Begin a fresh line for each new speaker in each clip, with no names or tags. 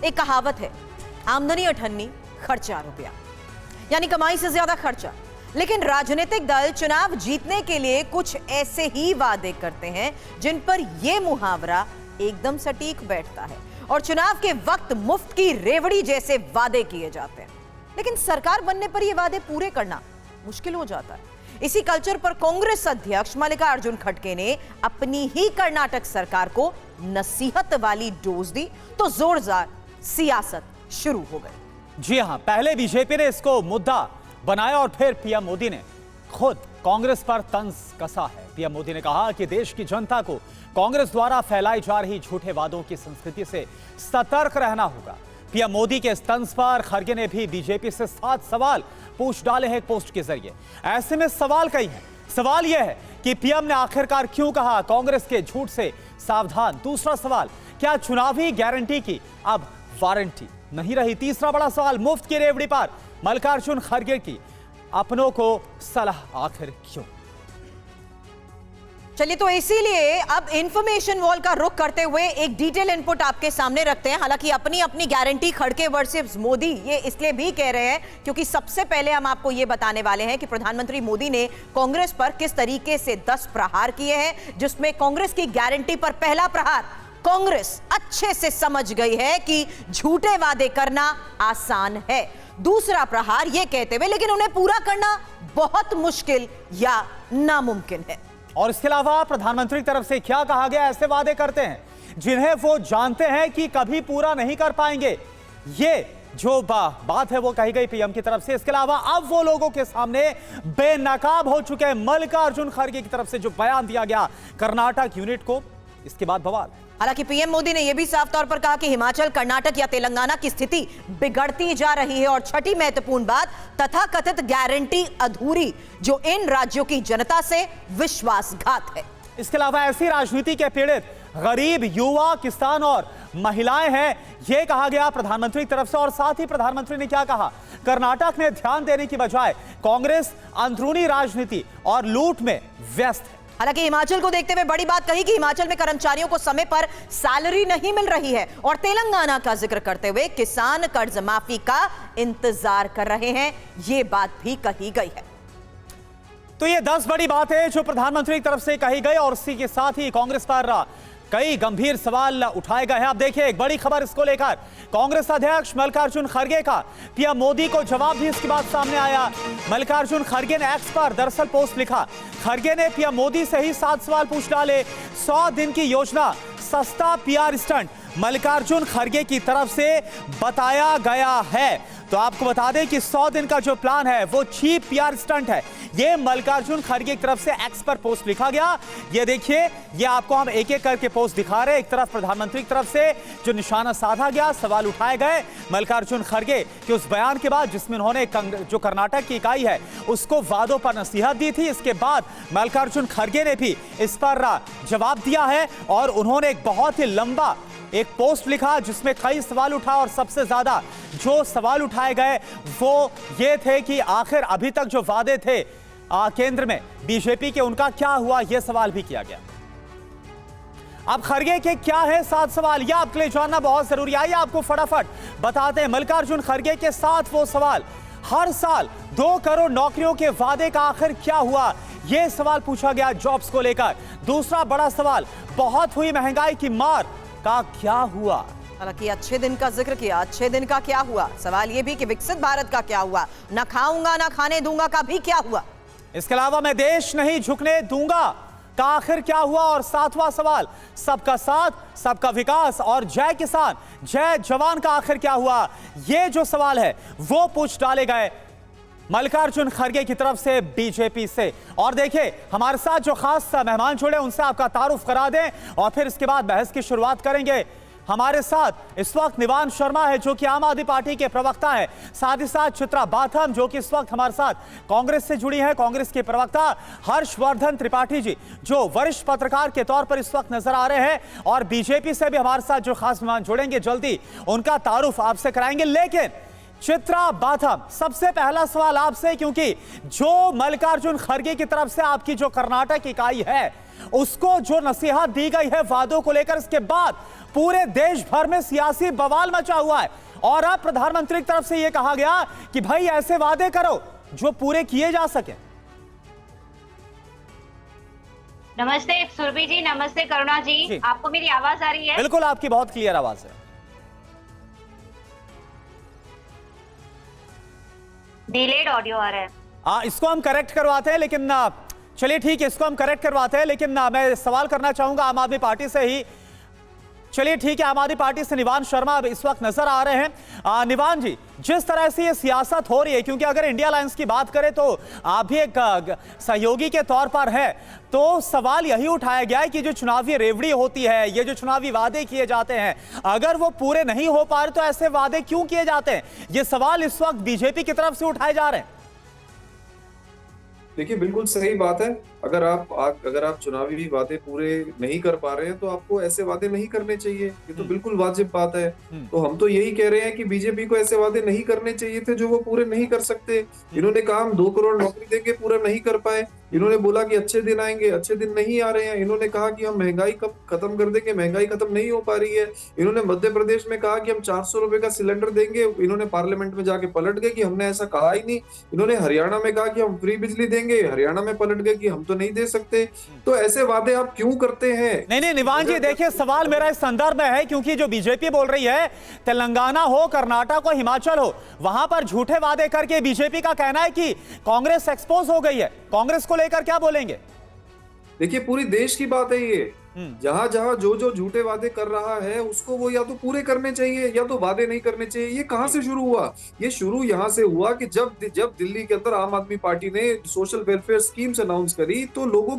एक कहावत है, आमदनी अठन्नी, खर्चा रुपया, यानी कमाई से ज्यादा खर्चा। लेकिन राजनीतिक दल चुनाव जीतने के लिए कुछ ऐसे ही वादे करते हैं जिन पर यह मुहावरा एकदम सटीक बैठता है और चुनाव के वक्त मुफ्त की रेवड़ी जैसे वादे किए जाते हैं। लेकिन सरकार बनने पर यह वादे पूरे करना मुश्किल हो जाता है। इसी कल्चर पर कांग्रेस अध्यक्ष मल्लिकार्जुन खड़गे ने अपनी ही कर्नाटक सरकार को नसीहत वाली डोज दी तो जोरदार सियासत शुरू हो गई।
जी हां, पहले बीजेपी ने इसको मुद्दा बनाया और फिर पीएम मोदी ने खुद कांग्रेस पर तंज कसा है। पीएम मोदी ने कहा कि देश की जनता को कांग्रेस द्वारा फैलाई जा रही झूठे वादों की संस्कृति से सतर्क रहना होगा। पीएम मोदी के इस तंज पर खड़गे ने भी बीजेपी से 7 सवाल पूछ डाले हैं एक पोस्ट के जरिए। ऐसे में सवाल कई हैं। सवाल यह है कि पीएम ने आखिरकार क्यों कहा कांग्रेस के झूठ से सावधान। दूसरा सवाल, क्या चुनावी गारंटी की अब वारंटी नहीं रही। तीसरा बड़ा सवाल, मुफ्त की रेवड़ी पर मल्लिकार्जुन खड़गे की अपनों को सलाह आखिर क्यों।
चलिए, तो इसीलिए अब इंफॉर्मेशन वॉल का रुख करते हुए एक डिटेल इनपुट आपके सामने रखते हैं। हालांकि अपनी अपनी गारंटी खड़गे वर्सेस मोदी ये इसलिए भी कह रहे हैं क्योंकि सबसे पहले हम आपको ये बताने वाले हैं कि प्रधानमंत्री मोदी ने कांग्रेस पर किस तरीके से 10 प्रहार किए हैं, जिसमें कांग्रेस की गारंटी पर पहला प्रहार कांग्रेस अच्छे से समझ गई है कि झूठे वादे करना आसान है। दूसरा प्रहार यह कहते हुए लेकिन उन्हें पूरा करना बहुत मुश्किल या नामुमकिन है।
और इसके अलावा प्रधानमंत्री की तरफ से क्या कहा गया, ऐसे वादे करते हैं जिन्हें वो जानते हैं कि कभी पूरा नहीं कर पाएंगे। ये जो बात है वो कही गई पीएम की तरफ से। इसके अलावा अब वो लोगों के सामने बेनकाब हो चुके हैं। मल्लिकार्जुन खड़गे की तरफ से जो बयान दिया गया कर्नाटक यूनिट को, इसके बाद बवाल।
हालांकि पीएम मोदी ने यह भी साफ तौर पर कहा कि हिमाचल, कर्नाटक या तेलंगाना की स्थिति बिगड़ती जा रही है। और छठी महत्वपूर्ण बात, तथाकथित गारंटी अधूरी जो इन राज्यों की जनता से विश्वासघात है।
इसके अलावा ऐसी राजनीति के पीड़ित गरीब, युवा, किसान और महिलाएं हैं, यह कहा गया प्रधानमंत्री की तरफ से। और साथ ही प्रधानमंत्री ने क्या कहा, कर्नाटक ने ध्यान देने की बजाय कांग्रेस अंदरूनी राजनीति और लूट में व्यस्त है।
हालांकि हिमाचल को देखते हुए बड़ी बात कही कि हिमाचल में कर्मचारियों को समय पर सैलरी नहीं मिल रही है। और तेलंगाना का जिक्र करते हुए किसान कर्ज माफी का इंतजार कर रहे हैं, यह बात भी कही गई है।
तो ये 10 बड़ी बातें जो प्रधानमंत्री की तरफ से कही गई और इसी के साथ ही कांग्रेस पर कई गंभीर सवाल उठाए गए हैं। आप देखिए एक बड़ी खबर इसको लेकर, कांग्रेस अध्यक्ष मल्लिकार्जुन खड़गे का पीएम मोदी को जवाब भी इसके बाद सामने आया। मल्लिकार्जुन खड़गे ने एक्स पर दरअसल पोस्ट लिखा, खड़गे ने पीएम मोदी से ही 7 सवाल पूछ डाले। 100 दिन की योजना सस्ता पीआर स्टंट मल्लिकार्जुन खड़गे की तरफ से बताया गया है। तो आपको बता दें कि 100 दिन का जो प्लान है वो चीप पीआर स्टंट है। ये मल्लिकार्जुन खड़गे की तरफ से एक्स पर पोस्ट लिखा गया। ये देखिए, ये आपको हम एक एक करके पोस्ट दिखा रहे हैं। एक तरफ प्रधानमंत्री की तरफ से जो निशाना साधा गया, सवाल उठाए गए मल्लिकार्जुन खड़गे के उस बयान के बाद जिसमें उन्होंने जो कर्नाटक की इकाई है उसको वादों पर नसीहत दी थी। इसके बाद मल्लिकार्जुन खड़गे ने भी इस पर जवाब दिया है और उन्होंने एक बहुत ही लंबा एक पोस्ट लिखा जिसमें कई सवाल उठा। और सबसे ज्यादा जो सवाल उठाए गए वो ये थे कि आखिर अभी तक जो वादे थे केंद्र में बीजेपी के, उनका क्या हुआ, यह सवाल भी किया गया। अब खड़गे के क्या है 7 सवाल, यह आपके लिए जानना बहुत जरूरी है। आइए आपको फटाफट बताते हैं मल्लिकार्जुन खड़गे के 7 वो सवाल। हर साल 2 करोड़ नौकरियों के वादे का आखिर क्या हुआ, यह सवाल पूछा गया जॉब्स को लेकर। दूसरा बड़ा सवाल, बहुत हुई महंगाई की मार का क्या हुआ।
हालांकि अच्छे दिन का जिक्र किया, अच्छे दिन का क्या हुआ। सवाल यह भी कि विकसित भारत का क्या हुआ, ना खाऊंगा ना खाने दूंगा का भी क्या हुआ।
इसके अलावा मैं देश नहीं झुकने दूंगा का आखिर क्या हुआ। और 7वां सवाल, सबका साथ, सबका विकास और जय किसान, जय जवान का आखिर क्या हुआ। ये जो सवाल है वो पूछ डाले गए मल्लिकार्जुन खड़गे की तरफ से बीजेपी से। और देखिए हमारे साथ जो खास मेहमान जुड़े उनसे आपका तारुफ करा दें और फिर इसके बाद बहस की शुरुआत करेंगे। हमारे साथ इस वक्त निवान शर्मा है जो कि आम आदमी पार्टी के प्रवक्ता है, साथ ही साथ चित्रा बाथम जो कि इस वक्त हमारे साथ कांग्रेस से जुड़ी है, कांग्रेस के प्रवक्ता हर्षवर्धन त्रिपाठी जी जो वरिष्ठ पत्रकार के तौर पर इस वक्त नजर आ रहे हैं, और बीजेपी से भी हमारे साथ जो खास मेहमान जुड़ेंगे जल्दी उनका तारुफ आपसे कराएंगे। लेकिन चित्रा बाथम, सबसे पहला सवाल आपसे, क्योंकि जो मल्लिकार्जुन खड़गे की तरफ से आपकी जो कर्नाटक इकाई है उसको जो नसीहत दी गई है वादों को लेकर, इसके बाद पूरे देश भर में सियासी बवाल मचा हुआ है। और अब प्रधानमंत्री की तरफ से यह कहा गया कि भाई ऐसे वादे करो जो पूरे किए जा सके।
नमस्ते सुरभि जी, नमस्ते करुणा जी, आपको मेरी आवाज आ रही है?
बिल्कुल, आपकी बहुत क्लियर आवाज है।
डिलेड ऑडियो आ रहा है।
इसको हम करेक्ट करवाते हैं, लेकिन चलिए ठीक है, इसको हम करेक्ट करवाते हैं, लेकिन मैं सवाल करना चाहूंगा आम आदमी पार्टी से ही। चलिए ठीक है, आम आदमी पार्टी से निवान शर्मा इस वक्त नजर आ रहे हैं। निवान जी, जिस तरह से ये सियासत हो रही है, क्योंकि अगर इंडिया अलायंस की बात करें तो आप भी एक सहयोगी के तौर पर है, तो सवाल यही उठाया गया है कि जो चुनावी रेवड़ी होती है, ये जो चुनावी वादे किए जाते हैं, अगर वो पूरे नहीं हो पा रहे तो ऐसे वादे क्यों किए जाते हैं? ये सवाल इस वक्त बीजेपी की तरफ से उठाए जा रहे हैं।
देखिए, बिल्कुल सही बात है। अगर आप चुनावी वादे पूरे नहीं कर पा रहे हैं तो आपको ऐसे वादे नहीं करने चाहिए। ये तो बिल्कुल वाजिब बात है। तो हम तो यही कह रहे हैं कि बीजेपी को ऐसे वादे नहीं करने चाहिए थे जो वो पूरे नहीं कर सकते। इन्होंने कहा हम 2 करोड़ नौकरी देंगे, पूरा नहीं कर पाए। इन्होंने बोला कि अच्छे दिन आएंगे, अच्छे दिन नहीं आ रहे हैं। इन्होंने कहा कि हम महंगाई कब खत्म कर देंगे, महंगाई खत्म नहीं हो पा रही है। इन्होंने मध्य प्रदेश में कहा कि हम 400 रुपए का सिलेंडर देंगे, इन्होंने पार्लियामेंट में जाके पलट गए कि हमने ऐसा कहा ही नहीं। इन्होंने हरियाणा में कहा कि हम फ्री बिजली देंगे, हरियाणा में पलट गए कि हम तो नहीं दे सकते। तो ऐसे वादे आप क्यों करते हैं?
नहीं निवान जी, देखिए सवाल मेरा इस संदर्भ में है, क्योंकि जो बीजेपी बोल रही है, तेलंगाना हो, कर्नाटक हो, हिमाचल हो, वहां पर झूठे वादे करके बीजेपी का कहना है कि कांग्रेस एक्सपोज हो गई है। कांग्रेस को लेकर क्या बोलेंगे?
देखिए, पूरी देश की बात है ये। जहां जहां जो झूठे वादे कर रहा है उसको वो या तो पूरे करने चाहिए या तो वादे नहीं करने चाहिए। ये कहां से शुरू हुआ? ये शुरू यहां से हुआ कि जब दिल्ली के अंदर आम आदमी पार्टी ने सोशल वेलफेयर स्कीम्स अनाउंस करी तो लोगों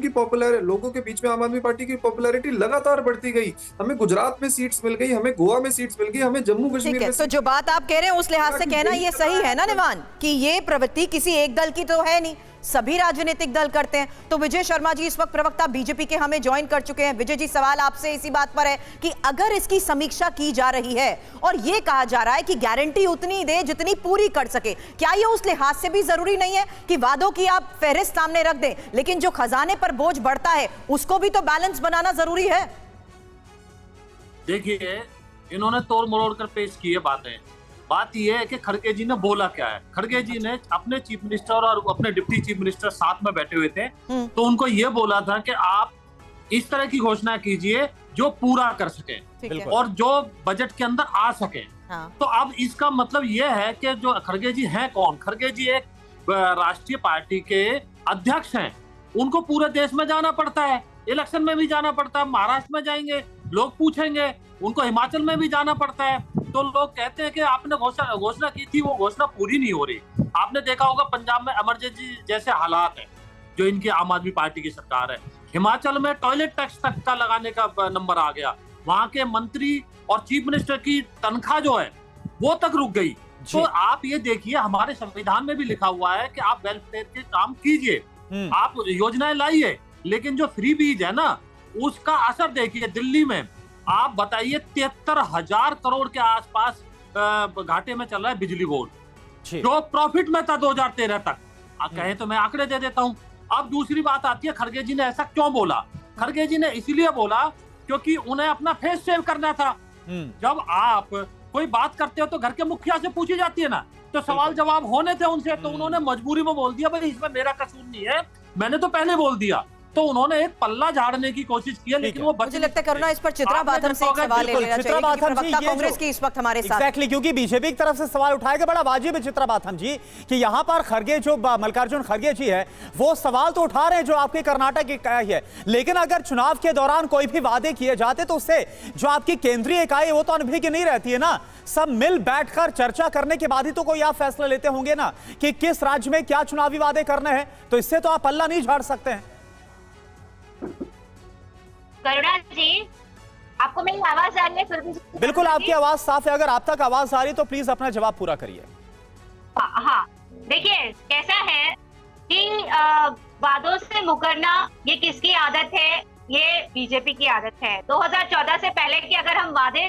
के बीच में आम आदमी पार्टी की पॉपुलैरिटी लगातार बढ़ती गई। हमें गुजरात में सीट्स मिल गई, हमें गोवा में सीट्स मिल गई, हमें जम्मू कश्मीर में।
तो जो बात आप कह रहे हैं उस लिहाज से कहना ये सही है ना निवान, कि ये प्रवृत्ति किसी एक दल की तो है नहीं, सभी राजनीतिक दल करते हैं। तो विजय शर्मा जी इस वक्त प्रवक्ता बीजेपी के हमें ज्वाइन कर चुके हैं। विजय जी, सवाल आपसे इसी बात पर है कि अगर इसकी समीक्षा की जा रही है और यह कहा जा रहा है कि गारंटी उतनी दे जितनी पूरी कर सके, क्या यह उस लिहाज से भी जरूरी नहीं है कि वादों की आप फहरिस्त सामने रख दें, लेकिन जो खजाने पर बोझ बढ़ता है उसको भी तो बैलेंस बनाना जरूरी है?
देखिए, इन्होंने तोड़ मरोड़ कर पेश की है बातें। बात यह है कि खड़गे जी ने बोला क्या है। खड़गे जी ने अपने चीफ मिनिस्टर और अपने डिप्टी चीफ मिनिस्टर साथ में बैठे हुए थे, तो उनको यह बोला था कि आप इस तरह की घोषणा कीजिए जो पूरा कर सके और जो बजट के अंदर आ सके। तो अब इसका मतलब यह है कि जो खड़गे जी हैं कौन? खड़गे जी एक राष्ट्रीय पार्टी के अध्यक्ष हैं। उनको पूरे देश में जाना पड़ता है, इलेक्शन में भी जाना पड़ता है। महाराष्ट्र में जाएंगे, लोग पूछेंगे, उनको हिमाचल में भी जाना पड़ता है। तो लोग कहते हैं कि आपने घोषणा की थी, वो घोषणा पूरी नहीं हो रही। आपने देखा होगा पंजाब में इमरजेंसी जैसे हालात है जो इनकी आम आदमी पार्टी की सरकार है। हिमाचल में टॉयलेट टैक्स तक का लगाने का नंबर आ गया। वहां के मंत्री और चीफ मिनिस्टर की तनख्वाह जो है वो तक रुक गई। तो आप ये देखिए, हमारे संविधान में भी लिखा हुआ है कि आप वेलफेयर के काम कीजिए, आप योजनाएं लाइए, लेकिन जो फ्री बीज है ना उसका असर देखिए। दिल्ली में आप बताइए 73,000 करोड़ के आसपास घाटे में चल रहा है बिजली बोर्ड, जो प्रॉफिट में था 2013 तक। कहे तो मैं आंकड़े दे देता हूं। अब दूसरी बात आती है, खड़गे जी ने ऐसा क्यों बोला? खड़गे जी ने इसीलिए बोला क्योंकि उन्हें अपना फेस सेव करना था। जब आप कोई बात करते हो तो घर के मुखिया से पूछी जाती है ना, तो सवाल जवाब होने थे उनसे, तो उन्होंने मजबूरी में बोल दिया भाई इसमें मेरा कसूर नहीं है, मैंने तो पहले बोल दिया। तो उन्होंने एक पल्ला झाड़ने की कोशिश की है, लेकिन वो
मुझे लगता है करुणा इस पर चित्रा बाथम से एक सवाल ले लेना चाहिए, प्रवक्ता कांग्रेस की इस वक्त हमारे साथ।
एग्जैक्टली, क्योंकि बीजेपी की तरफ से सवाल उठाया गया, बड़ा वाजिब है चित्रा बाथम जी, कि यहां पर खड़गे जो मल्लिकार्जुन खड़गे जी है वो सवाल तो उठा रहे हैं जो आपके कर्नाटक की इकाई है, लेकिन अगर चुनाव के दौरान कोई भी वादे किए जाते तो उससे जो आपकी केंद्रीय इकाई है वो तो अनुभवी की नहीं रहती है ना। सब मिल बैठकर चर्चा करने के बाद ही तो कोई आप फैसला लेते होंगे ना कि किस राज्य में क्या चुनावी वादे करने हैं। तो इससे तो आप पल्ला नहीं झाड़ सकते हैं।
करुणा जी, आपको मेरी आवाज आ रही है?
बिल्कुल, आपकी आवाज साफ है। अगर आप तक आवाज आ रही है तो प्लीज अपना जवाब पूरा करिए।
हाँ, देखिए कैसा है कि वादों से मुकरना ये किसकी आदत है? ये बीजेपी की आदत है। 2014 से पहले की अगर हम वादे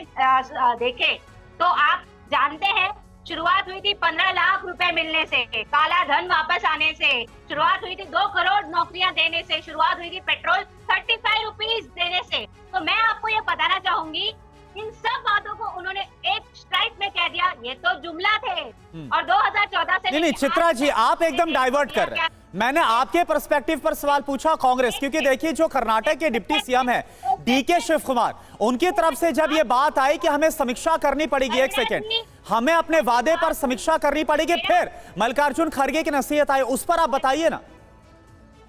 देखें तो आप जानते हैं शुरुआत हुई थी 15 लाख रुपए मिलने से, काला धन वापस आने से, शुरुआत हुई थी 2 करोड़ नौकरियां देने से, शुरुआत हुई थी पेट्रोल 35 रुपीज देने से। तो मैं आपको ये बताना चाहूंगी, इन सब बातों को उन्होंने एक स्ट्राइक में कह दिया, ये तो जुमला थे। और 2014 से
नहीं चित्रा जी, आप एकदम डाइवर्ट कर रहे हैं। मैंने आपके पर्सपेक्टिव पर सवाल पूछा कांग्रेस, क्योंकि देखिए जो कर्नाटक के डिप्टी सीएम है डीके शिव कुमार, उनकी तरफ से जब ये बात आई कि हमें समीक्षा करनी पड़ेगी, एक सेकेंड, हमें अपने वादे पर समीक्षा करनी पड़ेगी, फिर मल्लिकार्जुन खड़गे की नसीहत आई, उस पर आप बताइए ना।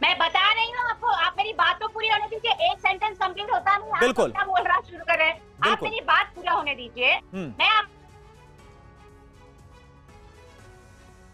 मैं बता रही हूँ आपको, आप मेरी बात तो पूरी होने दीजिए, एक सेंटेंस कंप्लीट होता नहीं,
बिल्कुल,
क्या बोल रहा शुरू कर रहे हैं, आप मेरी बात पूरा होने दीजिए। मैं आप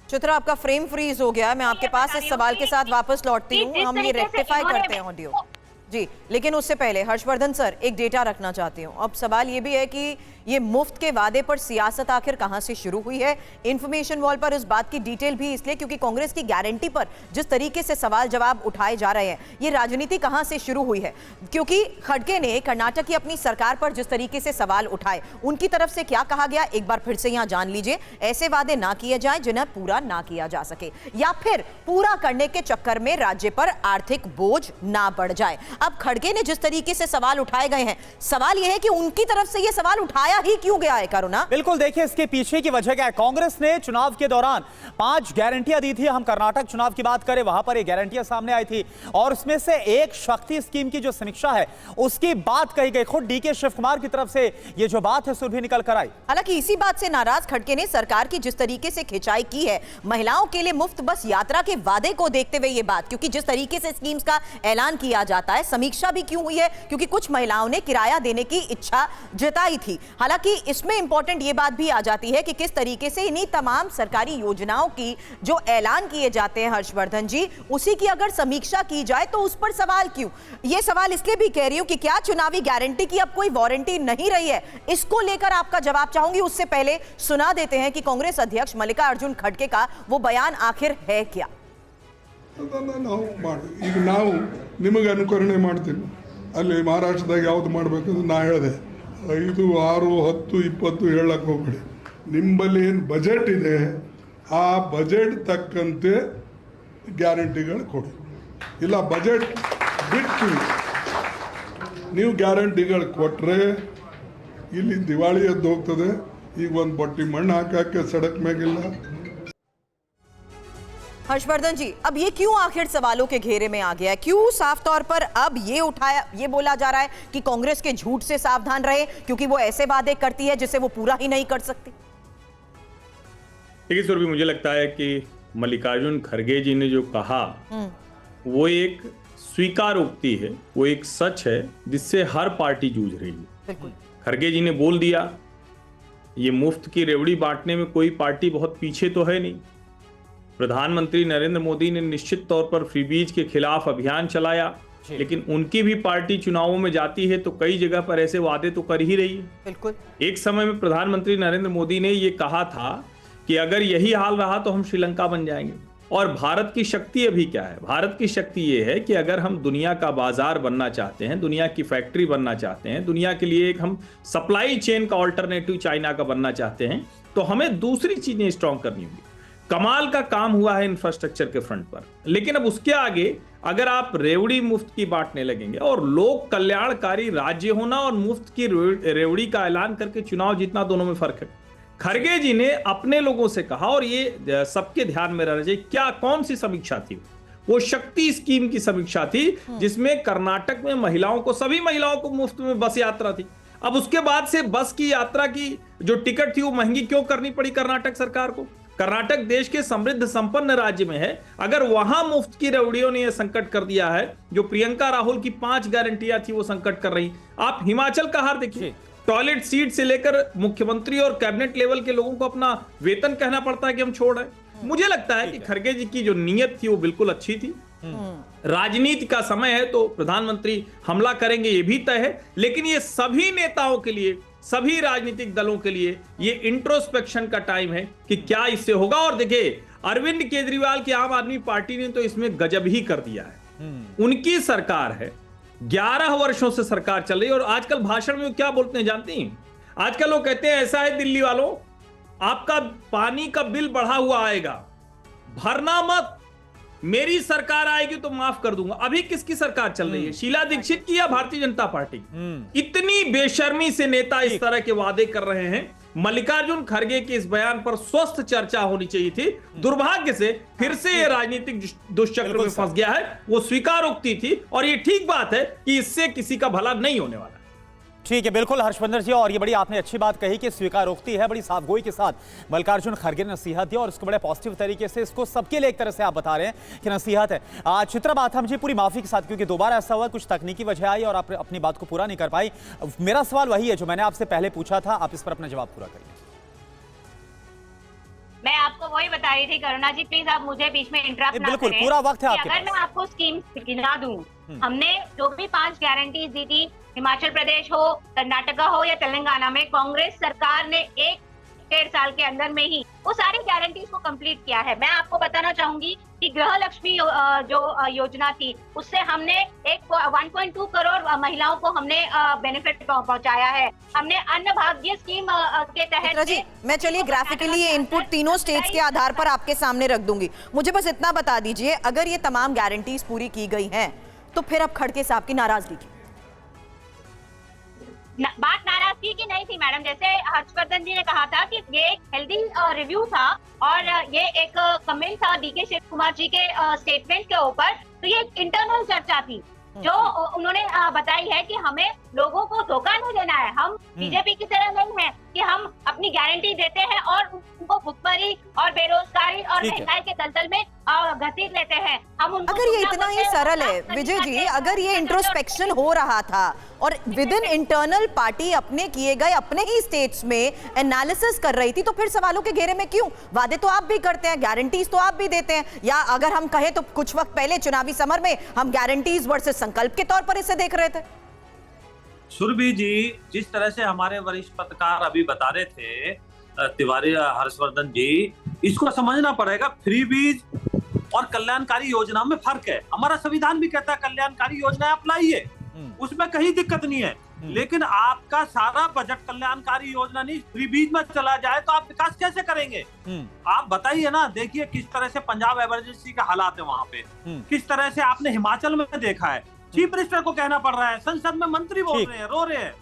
चित्रा, आपका फ्रेम फ्रीज हो गया, मैं आपके पास इस सवाल के साथ वापस लौटती हूँ, हम ये रेक्टिफाई करते हैं ऑडियो जी। लेकिन उससे पहले हर्षवर्धन सर एक डेटा रखना चाहती हूँ। अब सवाल ये भी है कि ये मुफ्त के वादे पर सियासत आखिर कहां से शुरू हुई है। इंफॉर्मेशन वॉल पर इस बात की डिटेल भी इसलिए क्योंकि कांग्रेस की गारंटी पर जिस तरीके से सवाल जवाब उठाए जा रहे हैं, ये राजनीति कहां से शुरू हुई है। क्योंकि खड़गे ने कर्नाटक की अपनी सरकार पर जिस तरीके से सवाल उठाए, उनकी तरफ से क्या कहा गया, एक बार फिर से यहां जान लीजिए। ऐसे वादे ना किए जाएं जिन्हें पूरा ना किया जा सके, या फिर पूरा करने के चक्कर में राज्य पर आर्थिक बोझ ना बढ़ जाए। अब खड़गे ने जिस तरीके से सवाल उठाए गए हैं, सवाल यह है कि उनकी तरफ से यह सवाल उठाया ही क्यों गया है करुणा।
बिल्कुल, देखिए इसके पीछे की वजह क्या है। कांग्रेस ने चुनाव के दौरान 5 गारंटियां दी थी। हम कर्नाटक चुनाव की बात करें, वहां पर ये गारंटियां सामने आई थी और उसमें से एक शक्ति स्कीम की जो समीक्षा है उसकी बात कही गई। खुद डीके शिव कुमार की तरफ से ये जो बात है सुर भी निकल कर आई।
हालांकि इसी बात से नाराज खड़गे ने सरकार की जिस तरीके से खिंचाई की है महिलाओं के लिए मुफ्त बस यात्रा के वादे को देखते हुए ये बात, क्योंकि जिस तरीके से स्कीम्स का ऐलान किया जाता है, समीक्षा भी क्यों हुई है, क्योंकि कुछ महिलाओं ने किराया देने की इच्छा जताई थी। हालांकि इसमें इंपॉर्टेंट ये बात भी आ जाती है कि किस तरीके से इन्हीं तमाम सरकारी योजनाओं की जो ऐलान किए जाते हैं हर्षवर्धन जी, उसी की अगर समीक्षा की जाए तो उस पर सवाल क्यों। ये सवाल इसलिए भी कह रही हूं कि क्या चुनावी गारंटी की अब कोई वारंटी नहीं रही है, इसको लेकर आपका जवाब चाहूंगी। उससे पहले सुना देते हैं कि कांग्रेस अध्यक्ष मल्लिकार्जुन खड़गे का वो बयान आखिर है क्या।
ಈಗ ನಾವು ನಿಮಗೆ ಅನುಕರಣೆ ಮಾಡ್ತೀನಿ, ಅಲ್ಲಿ ಮಹಾರಾಷ್ಟ್ರದಾಗ ಯಾವ್ದು ಮಾಡಬೇಕಂದ್ರೆ ನಾ ಹೇಳಿದೆ 5, 6, 10, 20 ಹೇಳಕ್ಕೆ ಹೋಗ್ಬೇಡಿ. ನಿಮ್ಮಲ್ಲಿ ಏನು ಬಜೆಟ್ ಇದೆ ಆ ಬಜೆಟ್ ತಕ್ಕಂತೆ ಗ್ಯಾರಂಟಿಗಳು ಕೊಡಿ. ಇಲ್ಲ ಬಜೆಟ್ ಬಿಟ್ಟು ನೀವು ಗ್ಯಾರಂಟಿಗಳು ಕೊಟ್ಟರೆ ಇಲ್ಲಿ ದಿವಾಳಿ ಎದ್ದು ಹೋಗ್ತದೆ. ಈಗ ಒಂದು ಬಟ್ಟಿ ಮಣ್ಣು ಹಾಕಕ್ಕೆ ಸಡಕ್ ಮ್ಯಾಗಿಲ್ಲ.
हर्षवर्धन जी, अब ये क्यों आखिर सवालों के घेरे में आ गया है? क्यों साफ तौर पर अब ये बोला जा रहा है कि कांग्रेस के झूठ से सावधान रहे क्योंकि वो ऐसे वादे करती है जिसे वो पूरा ही नहीं कर सकती?
देखिए सुरभि, मुझे लगता है कि मल्लिकार्जुन खड़गे जी ने जो कहा वो एक स्वीकार उक्ति है, वो एक सच है जिससे हर पार्टी जूझ रही है।
बिल्कुल,
खड़गे जी ने बोल दिया, ये मुफ्त की रेवड़ी बांटने में कोई पार्टी बहुत पीछे तो है नहीं। प्रधानमंत्री नरेंद्र मोदी ने निश्चित तौर पर फ्रीबीज के खिलाफ अभियान चलाया, लेकिन उनकी भी पार्टी चुनावों में जाती है तो कई जगह पर ऐसे वादे तो कर ही रही है।
बिल्कुल,
एक समय में प्रधानमंत्री नरेंद्र मोदी ने ये कहा था कि अगर यही हाल रहा तो हम श्रीलंका बन जाएंगे। और भारत की शक्ति अभी क्या है? भारत की शक्ति ये है कि अगर हम दुनिया का बाजार बनना चाहते हैं, दुनिया की फैक्ट्री बनना चाहते हैं, दुनिया के लिए एक हम सप्लाई चेन का ऑल्टरनेटिव चाइना का बनना चाहते हैं, तो हमें दूसरी चीजें स्ट्रॉन्ग करनी होगी। कमाल का काम हुआ है इंफ्रास्ट्रक्चर के फ्रंट पर, लेकिन अब उसके आगे अगर आप रेवड़ी मुफ्त की बांटने लगेंगे और लोक कल्याणकारी राज्य होना और मुफ्त की रेवड़ी का ऐलान करके चुनाव जीतना, दोनों में फर्क है। खड़गे जी ने अपने लोगों से कहा, और ये सबके ध्यान में रहना चाहिए, क्या कौन सी समीक्षा थी? वो शक्ति स्कीम की समीक्षा थी जिसमें कर्नाटक में महिलाओं को, सभी महिलाओं को मुफ्त में बस यात्रा थी। अब उसके बाद से बस की यात्रा की जो टिकट थी वो महंगी क्यों करनी पड़ी कर्नाटक सरकार को? कर्नाटक देश के समृद्ध संपन्न राज्य में है, अगर वहां मुफ्त की रेवड़ियों ने यह संकट कर दिया है, जो प्रियंका राहुल की 5 गारंटियां थी वो संकट कर रही। आप हिमाचल का हाल देखिए, टॉयलेट सीट से लेकर मुख्यमंत्री और कैबिनेट लेवल के लोगों को अपना वेतन कहना पड़ता है कि हम छोड़ रहे हैं। मुझे लगता है कि खड़गे जी की जो नीयत थी वो बिल्कुल अच्छी थी। राजनीति का समय है तो प्रधानमंत्री हमला करेंगे ये भी तय है, लेकिन ये सभी नेताओं के लिए, सभी राजनीतिक दलों के लिए ये इंट्रोस्पेक्शन का टाइम है कि क्या इससे होगा। और देखिए, अरविंद केजरीवाल की आम आदमी पार्टी ने तो इसमें गजब ही कर दिया है। उनकी सरकार है, 11 वर्षों से सरकार चल रही है, और आजकल भाषण में क्या बोलते हैं जानती हैं? आजकल वो कहते हैं ऐसा है दिल्ली वालों, आपका पानी का बिल बढ़ा हुआ आएगा, भरना मत, मेरी सरकार आएगी तो माफ कर दूंगा। अभी किसकी सरकार चल रही है, शीला दीक्षित की या भारतीय जनता पार्टी? इतनी बेशर्मी से नेता इस तरह के वादे कर रहे हैं। मल्लिकार्जुन खड़गे के इस बयान पर स्वस्थ चर्चा होनी चाहिए थी। दुर्भाग्य से फिर से ये राजनीतिक दुष्चक्र में फंस गया है। वो स्वीकारोक्ति थी और ये ठीक बात है कि इससे किसी का भला नहीं होने वाला।
ठीक है, बिल्कुल हर्षवर्धन जी, और ये बड़ी आपने अच्छी बात कही कि स्वीकारोक्ति है, बड़ी साफगोई के साथ मल्लिकार्जुन खड़गे ने नसीहत दी और इसको बड़े पॉजिटिव तरीके से इसको सबके लिए एक तरह से आप बता रहे हैं कि नसीहत है। चित्रा बाथम जी, पूरी माफी के साथ, क्योंकि दोबारा ऐसा हुआ, कुछ तकनीकी वजह आई और आप अपनी बात को पूरा नहीं कर पाई। मेरा सवाल वही है जो मैंने आपसे पहले पूछा था, आप इस पर अपना जवाब पूरा करिए।
मैं आपको वही बता रही थी, करुणा जी प्लीज आप मुझे बीच में इंटरप्ट ना
बिल्कुल,
करें।
पूरा वक्त है
कि
आपके
अगर मैं आपको स्कीम गिना दूं, हमने जो भी 5 गारंटीज दी थी, हिमाचल प्रदेश हो, कर्नाटका हो या तेलंगाना में, कांग्रेस सरकार ने 1-1.5 साल के अंदर में ही वो सारी गारंटीज को कंप्लीट किया है। मैं आपको बताना चाहूंगी कि गृह लक्ष्मी जो योजना थी, उससे हमने 1.2 करोड़ महिलाओं को हमने बेनिफिट पहुंचाया है। हमने अन्न भाग्य स्कीम के तहत
जी, मैं चलिए ग्राफिकली ये इनपुट तीनों स्टेट्स के आधार पर आपके सामने रख दूंगी। मुझे बस इतना बता दीजिए, अगर ये तमाम गारंटीज पूरी की गई हैं तो फिर अब खड़गे साहब की नाराजगी की
बात नाराजगी की नहीं थी मैडम। जैसे हर्षवर्धन जी ने कहा था कि ये एक हेल्दी रिव्यू था और ये एक कमेंट था डीके शिव कुमार जी के स्टेटमेंट के ऊपर, तो ये एक इंटरनल चर्चा थी जो उन्होंने बताई है कि हमें लोगों को धोखा नहीं देना है। हम बीजेपी की तरह नहीं है कि हम अपनी गारंटी देते हैं और उनको भुखमरी और बेरोजगारी और महंगाई के दलदल में घसीट लेते हैं। हम उनको
अगर ये इतना ही सरल है विजय जी, अगर ये इंट्रोस्पेक्शन हो रहा था और विद इन इंटरनल पार्टी अपने किए गए अपने ही स्टेट्स में एनालिसिस कर रही थी, तो फिर सवालों के घेरे में क्यों? वादे तो आप भी करते हैं, गारंटीज तो आप भी देते हैं, या अगर हम कहें तो कुछ वक्त पहले चुनावी समर में हम गारंटीज वर्सेस संकल्प के तौर पर इसे देख रहे थे।
सुरभि जी, जिस तरह से हमारे वरिष्ठ पत्रकार अभी बता रहे थे, तिवारी हर्षवर्धन जी, इसको समझना पड़ेगा। फ्रीबीज और कल्याणकारी योजना में फर्क है। हमारा संविधान भी कहता है कल्याणकारी योजना अप्लाइए, उसमें कहीं दिक्कत नहीं है, लेकिन आपका सारा बजट कल्याणकारी योजना नहीं फ्रीबीज में चला जाए तो आप विकास कैसे करेंगे? आप बताइए ना। देखिए किस तरह से पंजाब इमरजेंसी के हालात है वहां पे, किस तरह से आपने हिमाचल में देखा है, चीफ मिनिस्टर को कहना पड़ रहा है, संसद में मंत्री बोल रहे हैं, रो रहे हैं।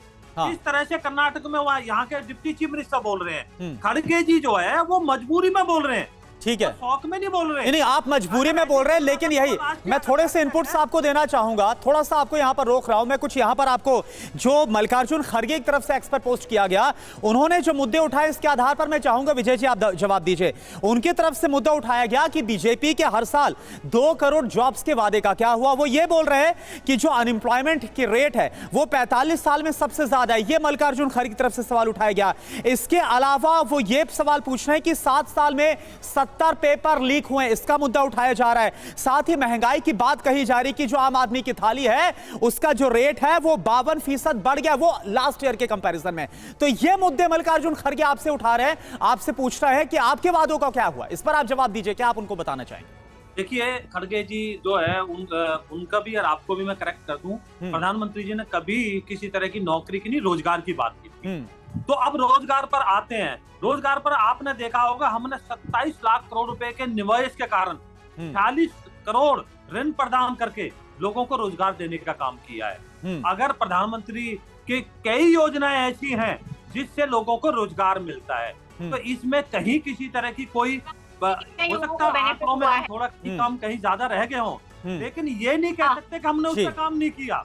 इस तरह से कर्नाटक में वहाँ यहाँ के डिप्टी चीफ मिनिस्टर बोल रहे हैं। खड़गे जी जो है वो मजबूरी में बोल रहे हैं,
ठीक है,
शौक में नहीं बोल रहे।
नहीं, आप मजबूरी में बोल रहे हैं, लेकिन यही मैं थोड़े से इनपुट्स आपको देना चाहूंगा। थोड़ा सा आपको यहां पर रोक रहा हूं मैं, कुछ यहां पर आपको जो मल्लिकार्जुन खड़गे की तरफ से एक्सपर्ट पोस्ट किया गया, उन्होंने जो मुद्दे उठाए इसके आधार पर मैं चाहूंगा विजय जी आप जवाब दीजिए। उनकी तरफ से मुद्दा उठाया गया कि बीजेपी के हर साल 2 करोड़ जॉब्स के वादे का क्या हुआ। वो ये बोल रहे हैं कि जो अनएम्प्लॉयमेंट की रेट है वो 45 साल में सबसे ज्यादा है। ये मल्लिकार्जुन खड़गे की तरफ से सवाल उठाया गया। इसके अलावा वो ये सवाल पूछ रहे हैं कि 7 साल में 70 पेपर लीक हुए, इसका मुद्दा उठाया जा रहा है। साथ ही महंगाई की बात कही जा रही कि जो आम आदमी की थाली है उसका जो रेट है वो 52% बढ़ गया, वो लास्ट ईयर के कंपैरिजन में। तो ये मुद्दे मल्लिकार्जुन खड़गे आपसे उठा रहे हैं, आपसे पूछ रहे हैं कि आपके वादों का क्या हुआ। इस पर आप जवाब दीजिए, क्या आप उनको बताना चाहेंगे?
देखिए खड़गे जी जो है उनका भी और आपको भी मैं करेक्ट कर दूं, प्रधानमंत्री जी ने कभी किसी तरह की नौकरी की नहीं, रोजगार की बात की थी। तो अब रोजगार पर आते हैं। रोजगार पर आपने देखा होगा हमने 27 लाख करोड़ रुपए के निवेश के कारण 40 करोड़ ऋण प्रदान करके लोगों को रोजगार देने का काम किया है। अगर प्रधानमंत्री की कई योजनाएं ऐसी हैं जिससे लोगों को रोजगार मिलता है, तो इसमें कहीं किसी तरह की कोई हो सकता है आंकड़ों में थोड़ा कम कहीं ज्यादा रह गए हों, लेकिन ये नहीं कह सकते कि हमने उसका काम नहीं किया।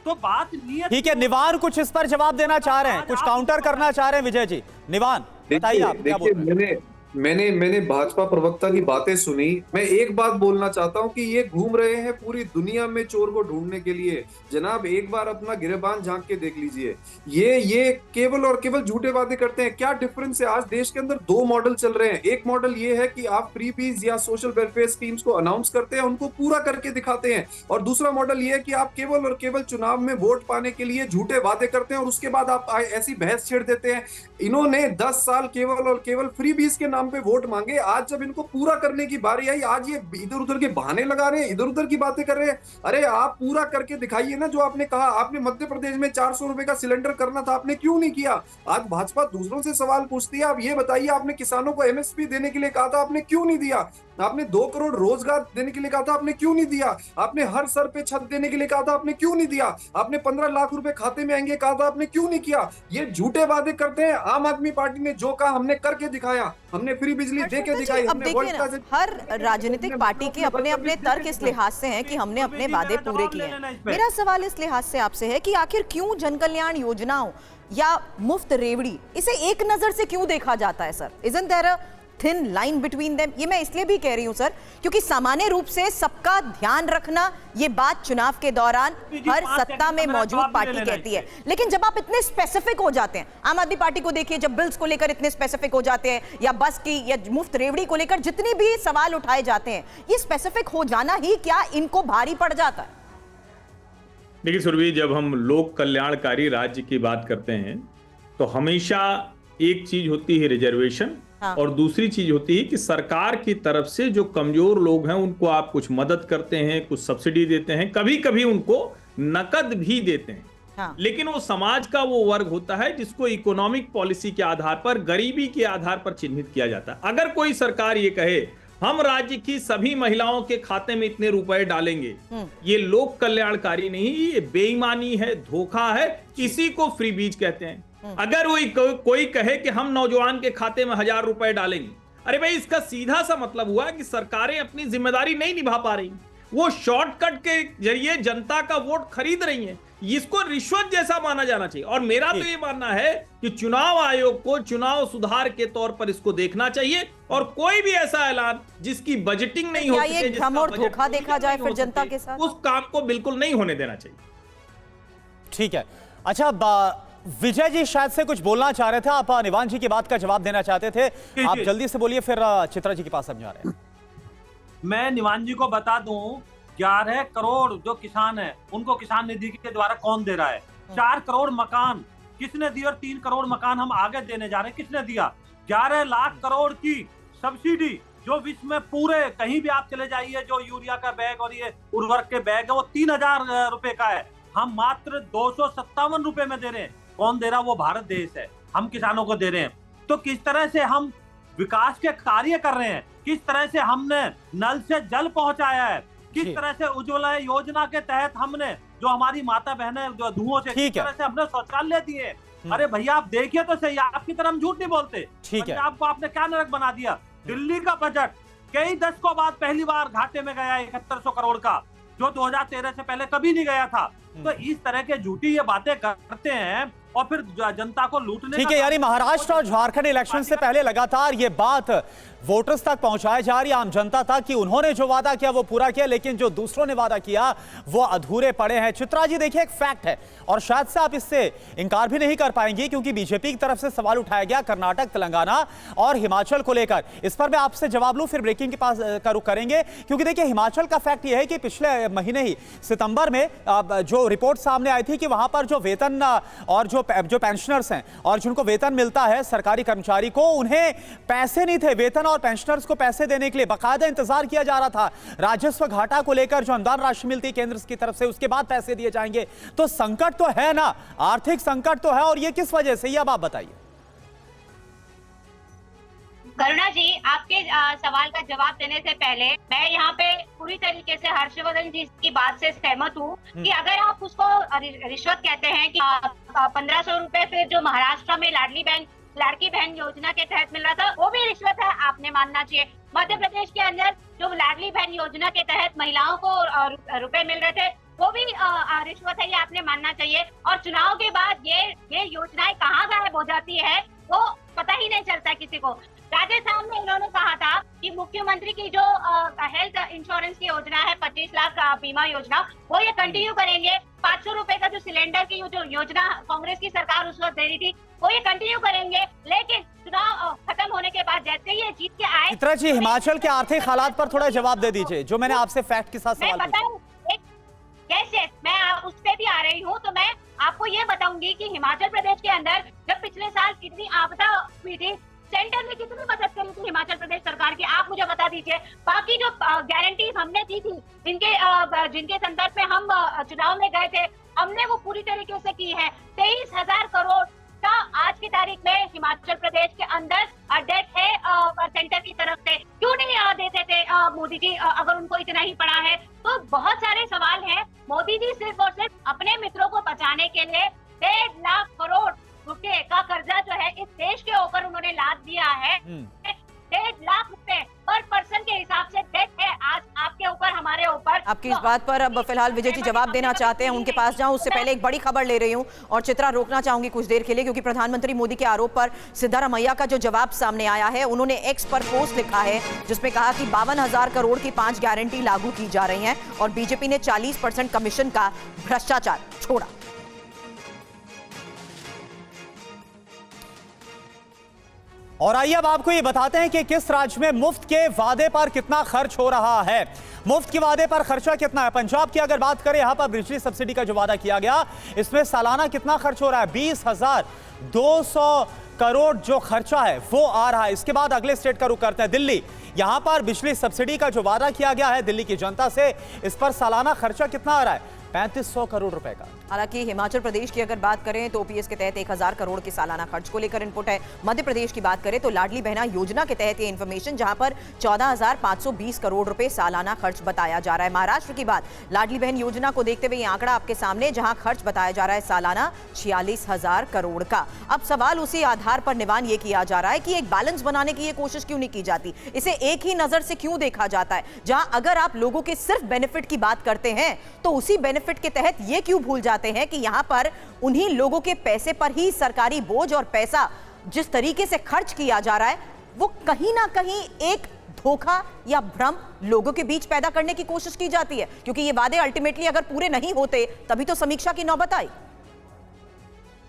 तो बात नियत।
ठीक है, निवान कुछ इस पर जवाब देना चाह रहे हैं, कुछ काउंटर करना चाह रहे हैं विजय जी। निवान बताइए आप क्या बोल रहे हैं?
मैंने भाजपा प्रवक्ता की बातें सुनी। मैं एक बात बोलना चाहता हूं कि ये घूम रहे हैं पूरी दुनिया में चोर को ढूंढने के लिए। जनाब एक बार अपना गिरेबान झांक के देख लीजिए। ये केवल और केवल झूठे वादे करते हैं। क्या डिफरेंस है? आज देश के अंदर 2 मॉडल चल रहे हैं। एक मॉडल ये है कि आप फ्रीबीज या सोशल वेलफेयर स्कीम्स को अनाउंस करते हैं, उनको पूरा करके दिखाते हैं, और दूसरा मॉडल ये है कि आप केवल और केवल चुनाव में वोट पाने के लिए झूठे वादे करते हैं और उसके बाद आप ऐसी बहस छेड़ देते हैं। इन्होंने 10 साल केवल और केवल फ्रीबीज के नाम पे वोट मांगे, आज जब इनको पूरा करने की बारी आई, आज ये इधर उधर के बहाने लगा रहे हैं, इधर उधर की बातें कर रहे हैं। अरे आप पूरा करके दिखाइए ना जो आपने कहा। आपने मध्य प्रदेश में 400 रुपए का सिलेंडर करना था, आपने क्यों नहीं किया? आज भाजपा दूसरों से सवाल पूछती है। आप ये बताइए, आपने किसानों को एमएसपी देने के लिए कहा था, आपने क्यों नहीं दिया? आपने 2 करोड़ रोजगार देने के लिए कहा था, आपने क्यों नहीं दिया? आपने हर सर पे छत देने के लिए कहा था, आपने क्यों नहीं दिया? आपने 15 लाख रुपए खाते में आएंगे कहा था, आपने क्यों नहीं किया? ये झूठे वादे करते हैं। आम आदमी पार्टी ने जो कहा हमने करके दिखाया, हमने फ्री बिजली दे के दिखाई।
अब देखिए ना, हर राजनीतिक पार्टी के अपने अपने तर्क इस लिहाज से हैं कि हमने अपने वादे पूरे किए हैं। मेरा सवाल इस लिहाज से आपसे है कि आखिर क्यों जन कल्याण योजनाओं या मुफ्त रेवड़ी, इसे एक नजर से क्यों देखा जाता है sir? Isn't there a thin line between them? ये मैं इसलिए भी कह रही हूं सर क्योंकि सामान्य रूप से सबका ध्यान रखना, ये बात चुनाव के दौरान हर सत्ता में मौजूद पार्टी कहती है, लेकिन जब आप इतने स्पेसिफिक हो जाते हैं, आम आदमी पार्टी को देखिए, जब बिल्स को लेकर इतने स्पेसिफिक हो जाते हैं या बस की या मुफ्त रेवड़ी को लेकर जितने भी सवाल उठाए जाते हैं, ये स्पेसिफिक हो जाना ही क्या इनको भारी पड़ जाता है?
देखिए सुरभि, जब हम लोक कल्याणकारी राज्य की बात करते हैं तो हमेशा एक चीज होती है रिजर्वेशन,
हाँ।
और दूसरी चीज होती है कि सरकार की तरफ से जो कमजोर लोग हैं उनको आप कुछ मदद करते हैं, कुछ सब्सिडी देते हैं, कभी कभी उनको नकद भी देते हैं।
हाँ।
लेकिन वो समाज का वो वर्ग होता है जिसको इकोनॉमिक पॉलिसी के आधार पर, गरीबी के आधार पर चिन्हित किया जाता है। अगर कोई सरकार ये कहे हम राज्य की सभी महिलाओं के खाते में इतने रुपए डालेंगे, ये लोक कल्याणकारी नहीं, ये बेईमानी है, धोखा है, इसी को फ्री बीज कहते हैं। अगर कोई कहे कि हम नौजवान के खाते में 1000 रुपए डालेंगे, अरे भाई इसका सीधा सा मतलब हुआ कि सरकारें अपनी जिम्मेदारी नहीं निभा पा रही, वो शॉर्टकट के जरिए जनता का वोट खरीद रही हैं। इसको रिश्वत जैसा माना जाना चाहिए। और मेरा तो ये मानना है कि चुनाव आयोग को चुनाव सुधार के तौर पर इसको देखना चाहिए, और कोई भी ऐसा ऐलान जिसकी बजटिंग नहीं हो
ये भ्रम और धोखा देखा जाए फिर जनता के साथ,
उस काम को बिल्कुल नहीं होने देना चाहिए।
ठीक है। अच्छा, विजय जी शायद से कुछ बोलना चाह रहे थे, आप निवान जी की बात का जवाब देना चाहते थे, आप जल्दी से बोलिए, फिर चित्रा जी के पास समझा रहे हैं।
मैं निवान जी को बता दूं, 11 करोड़ जो किसान है उनको किसान निधि के द्वारा कौन दे रहा है? 4 करोड़ मकान किसने दिया, और 3 करोड़ मकान हम आगे देने जा रहे हैं, किसने दिया? 11 लाख करोड़ की सब्सिडी जो विश्व में पूरे कहीं भी आप चले जाइए, जो यूरिया का बैग और ये उर्वरक के बैग है वो 3000 रुपए का है, हम मात्र 257 रुपए में दे रहे हैं। कौन दे रहा? वो भारत देश है, हम किसानों को दे रहे हैं। तो किस तरह से हम विकास के कार्य कर रहे हैं, किस तरह से हमने नल से जल पहुंचाया है, किस तरह से उज्ज्वला योजना के तहत हमने जो हमारी माता बहनें जो धुओं से, किस तरह से हमने शौचालय दिए। अरे भैया आप देखिए तो सही, आपकी तरह हम झूठ नहीं बोलते। पंजाब को आपने क्या नरक बना दिया। दिल्ली का बजट कई दशकों बाद पहली बार घाटे में गया 7100 करोड़ का, जो 2013 से पहले कभी नहीं गया था। तो इस तरह के झूठी ये बातें करते हैं और फिर जनता को लूटने।
ठीक है, यानी महाराष्ट्र और झारखंड इलेक्शन से पहले लगातार ये बात वोटर्स तक पहुंचाई जा रही है, आम जनता तक, कि उन्होंने जो वादा किया वो पूरा किया, लेकिन जो दूसरों ने वादा किया वो अधूरे पड़े हैं। चित्रा जी देखिए, एक फैक्ट है और शायद से आप इससे इनकार भी नहीं कर पाएंगे, क्योंकि बीजेपी की तरफ से सवाल उठाया गया कर्नाटक, तेलंगाना और हिमाचल को लेकर। इस पर मैं आपसे जवाब लूं, फिर ब्रेकिंग के पास का रुख करेंगे, क्योंकि देखिए हिमाचल का फैक्ट यह है कि पिछले महीने ही सितंबर में जो रिपोर्ट सामने आई थी कि वहां पर जो वेतन और जो पेंशनर्स हैं और जिनको वेतन मिलता है सरकारी कर्मचारी को, उन्हें पैसे नहीं थे, वेतन और पेंशनर्स को पैसे देने के लिए बाकायदा इंतजार किया जा रहा था। राजस्व घाटा को लेकर जो अनुदान राशि मिलती है केंद्र की तरफ से, उसके बाद पैसे दिए जाएंगे। तो संकट तो है ना, आर्थिक संकट तो है, और ये किस वजह से, ये अब आप बताइए।
करुणा जी, आपके सवाल का जवाब देने से पहले मैं यहाँ पे पूरी तरीके से हर्षवर्धन जी की बात से सहमत हूँ कि अगर आप उसको रिश्वत कहते हैं कि 1500 रुपए फिर जो महाराष्ट्र में लाड़की बहन योजना के तहत मिल रहा था, वो भी रिश्वत है, आपने मानना चाहिए। मध्य प्रदेश के अंदर जो लाडली बहन योजना के तहत महिलाओं को रुपए मिल रहे थे, वो भी रिश्वत है, ये आपने मानना चाहिए। और चुनाव के बाद ये योजनाएं कहाँ गायब हो जाती है वो पता ही नहीं चलता किसी को। राजस्थान में इन्होंने कहा था कि मुख्यमंत्री की जो हेल्थ इंश्योरेंस की योजना है, 25 लाख बीमा योजना, वो ये कंटिन्यू करेंगे। 500 रुपए का जो सिलेंडर की जो योजना कांग्रेस की सरकार उस वक्त दे रही थी, वो ये कंटिन्यू करेंगे। लेकिन चुनाव खत्म होने के बाद जैसे ही ये जीत के आए। चित्रा
जी, हिमाचल के आर्थिक हालात पर थोड़ा जवाब दे दीजिए, जो मैंने आपसे फैक्ट के साथ सवाल पूछा।
यस, मैं उस पे भी आ रही हूँ। तो मैं आपको ये बताऊंगी कि हिमाचल प्रदेश के अंदर जब पिछले साल कितनी आपदा हुई थी, सेंटर ने कितनी मदद करी थी हिमाचल प्रदेश सरकार की, आप मुझे बता दीजिए। बाकी जो गारंटीज हमने दी थी, जिनके संदर्भ में हम चुनाव में गए थे, हमने वो पूरी तरीके से की है। 23,000 करोड़ का आज की तारीख में हिमाचल प्रदेश के अंदर डेट है सेंटर की तरफ से। क्यों नहीं देते थे मोदी जी, अगर उनको इतना ही पड़ा है तो? बहुत सारे सवाल हैं। मोदी जी सिर्फ और सिर्फ अपने मित्रों को बचाने के लिए 1.5 लाख करोड़ रुपए का कर्जा जो है इस देश के ऊपर उन्होंने लाद दिया है। 1.5 लाख रुपए पर पर्सन के हिसाब से डेट है आज आपके ऊपर, हमारे ऊपर।
आपकी इस बात पर अब फिलहाल विजय जी जवाब देना चाहते हैं, उनके पास जाऊं उससे पहले एक बड़ी खबर ले रही हूं और चित्रा रोकना चाहूंगी कुछ देर के लिए, क्योंकि प्रधानमंत्री मोदी के आरोप पर सिद्धारमैया का जो जवाब सामने आया है, उन्होंने एक्स पर पोस्ट लिखा है जिसमें कहा कि 52,000 करोड़ की 5 गारंटी लागू की जा रही हैं और बीजेपी ने 40% कमीशन का भ्रष्टाचार छोड़ा।
और आइए अब आपको ये बताते हैं कि किस राज्य में मुफ्त के वादे पर कितना खर्च हो रहा है। मुफ्त के वादे पर खर्चा कितना है? पंजाब की अगर बात करें, यहां पर बिजली सब्सिडी का जो वादा किया गया, इसमें सालाना कितना खर्च हो रहा है? 20,200 करोड़ जो खर्चा है वो आ रहा है। इसके बाद अगले स्टेट का रुख करते हैं, दिल्ली। यहां पर बिजली सब्सिडी का जो वादा किया गया है दिल्ली की जनता से, इस पर सालाना खर्चा कितना आ रहा है? 3500 करोड़ रुपए का।
हालांकि हिमाचल प्रदेश की अगर बात करें तो ओपीएस के तहत 1,000 करोड़ के सालाना खर्च को लेकर इनपुट है। मध्य प्रदेश की बात करें तो लाडली बहना योजना के तहत ये इन्फॉर्मेशन, जहां पर 14,520 करोड़ रुपए सालाना खर्च बताया जा रहा है। महाराष्ट्र की बात, लाडली बहन योजना को देखते हुए ये आंकड़ा आपके सामने, जहां खर्च बताया जा रहा है सालाना 46,000 करोड़ का। अब सवाल उसी आधार पर निवान ये किया जा रहा है कि एक बैलेंस बनाने की ये कोशिश क्यों नहीं की जाती, इसे एक ही नजर से क्यों देखा जाता है? जहां अगर आप लोगों के सिर्फ बेनिफिट की बात करते हैं तो उसी बेनिफिट के तहत ये क्यों भूल जाते हैं कि यहां पर उन्हीं लोगों के पैसे पर ही सरकारी बोझ और पैसा जिस तरीके से खर्च किया जा रहा है वो कहीं ना कहीं एक धोखा या भ्रम लोगों के बीच पैदा करने की कोशिश की जाती है, क्योंकि ये वादे अल्टीमेटली अगर पूरे नहीं होते तभी तो समीक्षा की नौबत आई।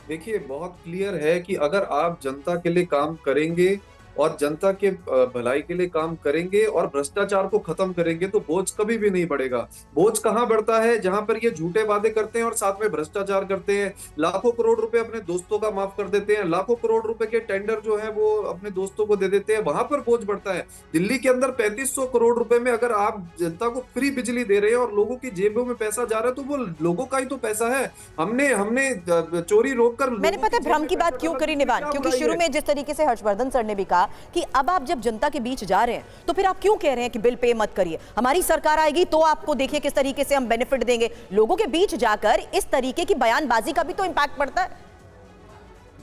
देखिए, बहुत क्लियर है कि अगर आप जनता के लिए काम करेंगे और जनता के भलाई के लिए काम करेंगे और भ्रष्टाचार को खत्म करेंगे तो बोझ कभी भी नहीं बढ़ेगा। बोझ कहां बढ़ता है? जहां पर ये झूठे वादे करते हैं और साथ में भ्रष्टाचार करते हैं। लाखों करोड़ रुपए अपने दोस्तों का माफ कर देते हैं, लाखों करोड़ रुपए के टेंडर जो है वो अपने दोस्तों को दे देते हैं, वहां पर बोझ बढ़ता है। दिल्ली के अंदर 3500 करोड़ रुपए में अगर आप जनता को फ्री बिजली दे रहे हैं और लोगों की जेबों में पैसा जा रहा है तो वो लोगों का ही तो पैसा है। हमने चोरी रोककर,
मैंने पता है भ्रम की बात क्यों करी निवान, क्योंकि शुरू में जिस तरीके से हर्षवर्धन सर ने भी कहा कि अब आप जब जनता के बीच जा रहे हैं तो फिर आप क्यों कह रहे हैं कि बिल पे मत करिए, हमारी सरकार आएगी तो आपको देखिए किस तरीके से हम बेनिफिट देंगे। लोगों के बीच जाकर इस तरीके की बयानबाजी का भी तो इंपैक्ट पड़ता है।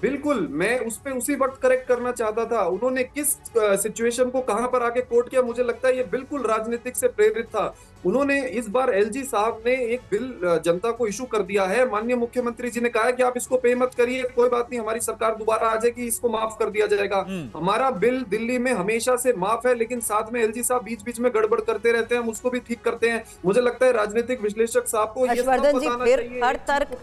बिल्कुल, मैं उस पे उसी वक्त करेक्ट करना चाहता था। उन्होंने किस सिचुएशन को कहां पर आके कोट किया, मुझे लगता है ये बिल्कुल राजनीतिक से प्रेरित था। उन्होंने इस बार एलजी साहब ने एक बिल जनता को इशू कर दिया है। माननीय मुख्यमंत्री जी ने कहा है कि आप इसको पे मत करिए, कोई बात नहीं, हमारी सरकार दोबारा आ जाएगी, इसको माफ कर दिया जाएगा। हमारा बिल दिल्ली में हमेशा से माफ है, लेकिन साथ में एलजी साहब बीच बीच में गड़बड़ करते रहते हैं, हम उसको भी ठीक करते हैं। मुझे लगता है राजनीतिक विश्लेषक साहब को
हर्षवर्धन जी फिर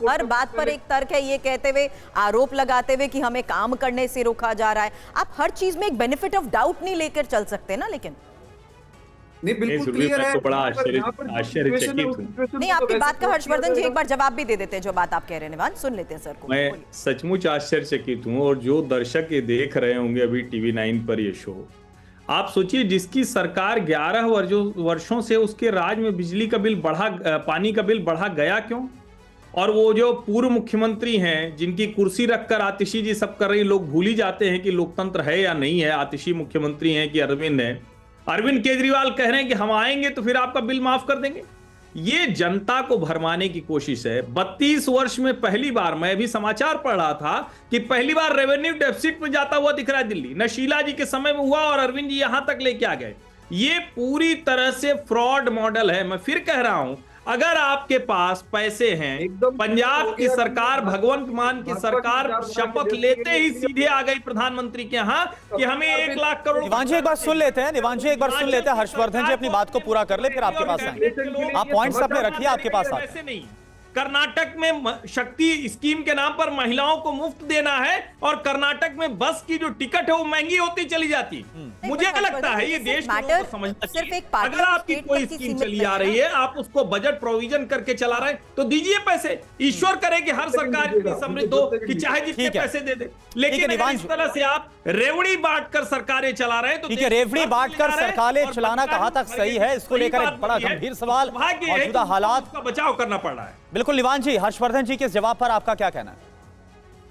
हर बात पर एक तर्क है, ये कहते हुए आरोप लगाते हुए कि हमें काम करने से रोका जा रहा है। आप हर चीज में एक बेनिफिट ऑफ डाउट नहीं लेकर चल सकते ना। लेकिन
नहीं, बिल्कुल क्लियर है।
तो बड़ा आश्चर्यचकित हूं।
नहीं, आपकी बात का हर्षवर्धन जी एक बार जवाब भी दे देते हैं, जो बात आप कह रहे हैं निवान, सुन लेते हैं सर को।
मैं सचमुच आश्चर्यचकित हूं, और जो दर्शक ये देख रहे होंगे अभी टीवी 9 पर ये शो, आप सोचिए जिसकी सरकार 11 वर्षों से उसके राज्य में बिजली का बिल बढ़ा, पानी का बिल बढ़ा गया क्यों? और वो जो पूर्व मुख्यमंत्री हैं जिनकी कुर्सी रखकर आतिशी जी सब कर रही, लोग भूल ही जाते हैं कि लोकतंत्र है या नहीं है। आतिशी मुख्यमंत्री हैं कि अरविंद है। अरविंद केजरीवाल कह रहे हैं कि हम आएंगे तो फिर आपका बिल माफ कर देंगे। ये जनता को भरमाने की कोशिश है। 32 वर्ष में पहली बार, मैं भी समाचार पढ़ रहा था कि पहली बार रेवेन्यू डेफिसिट में जाता हुआ दिख रहा है दिल्ली। न शीला जी के समय में हुआ और अरविंद जी यहां तक लेके आ गए। ये पूरी तरह से फ्रॉड मॉडल है। मैं फिर कह रहा हूं, अगर आपके पास पैसे हैं, पंजाब की सरकार, भगवंत मान की सरकार शपथ लेते ही सीधे आ गई प्रधानमंत्री के यहाँ कि हमें 1 लाख करोड़।
निवान जी एक बार सुन लेते हैं, निवान जी एक बार सुन लेते हैं, हर्षवर्धन जी अपनी बात को पूरा कर ले, फिर आपके पास आएंगे। आप पॉइंट्स अपने रखिए, आपके पास आते हैं।
कर्नाटक में शक्ति स्कीम के नाम पर महिलाओं को मुफ्त देना है और कर्नाटक में बस की जो टिकट है वो महंगी होती चली जाती। मुझे लगता है ये देश के लोगों को समझना चाहिए। अगर आपकी कोई स्कीम चली आ रही है, आप उसको बजट प्रोविजन करके चला रहे हैं, तो दीजिए पैसे। ईश्वर करे कि हर सरकार इतनी समृद्ध हो कि चाहे जितने पैसे दे दे, लेकिन अगर इस तरह से आप रेवड़ी बांटकर सरकारें चला रहे हैं तो
ठीक है, रेवड़ी बांटकर सरकारें चलाना कहां तक सही है, इसको लेकर एक बड़ा गंभीर सवाल, मौजूदा हालात
का बचाव करना पड़ रहा है।
बिल्कुल निवान जी, हर्षवर्धन जी के इस जवाब पर आपका क्या कहना है?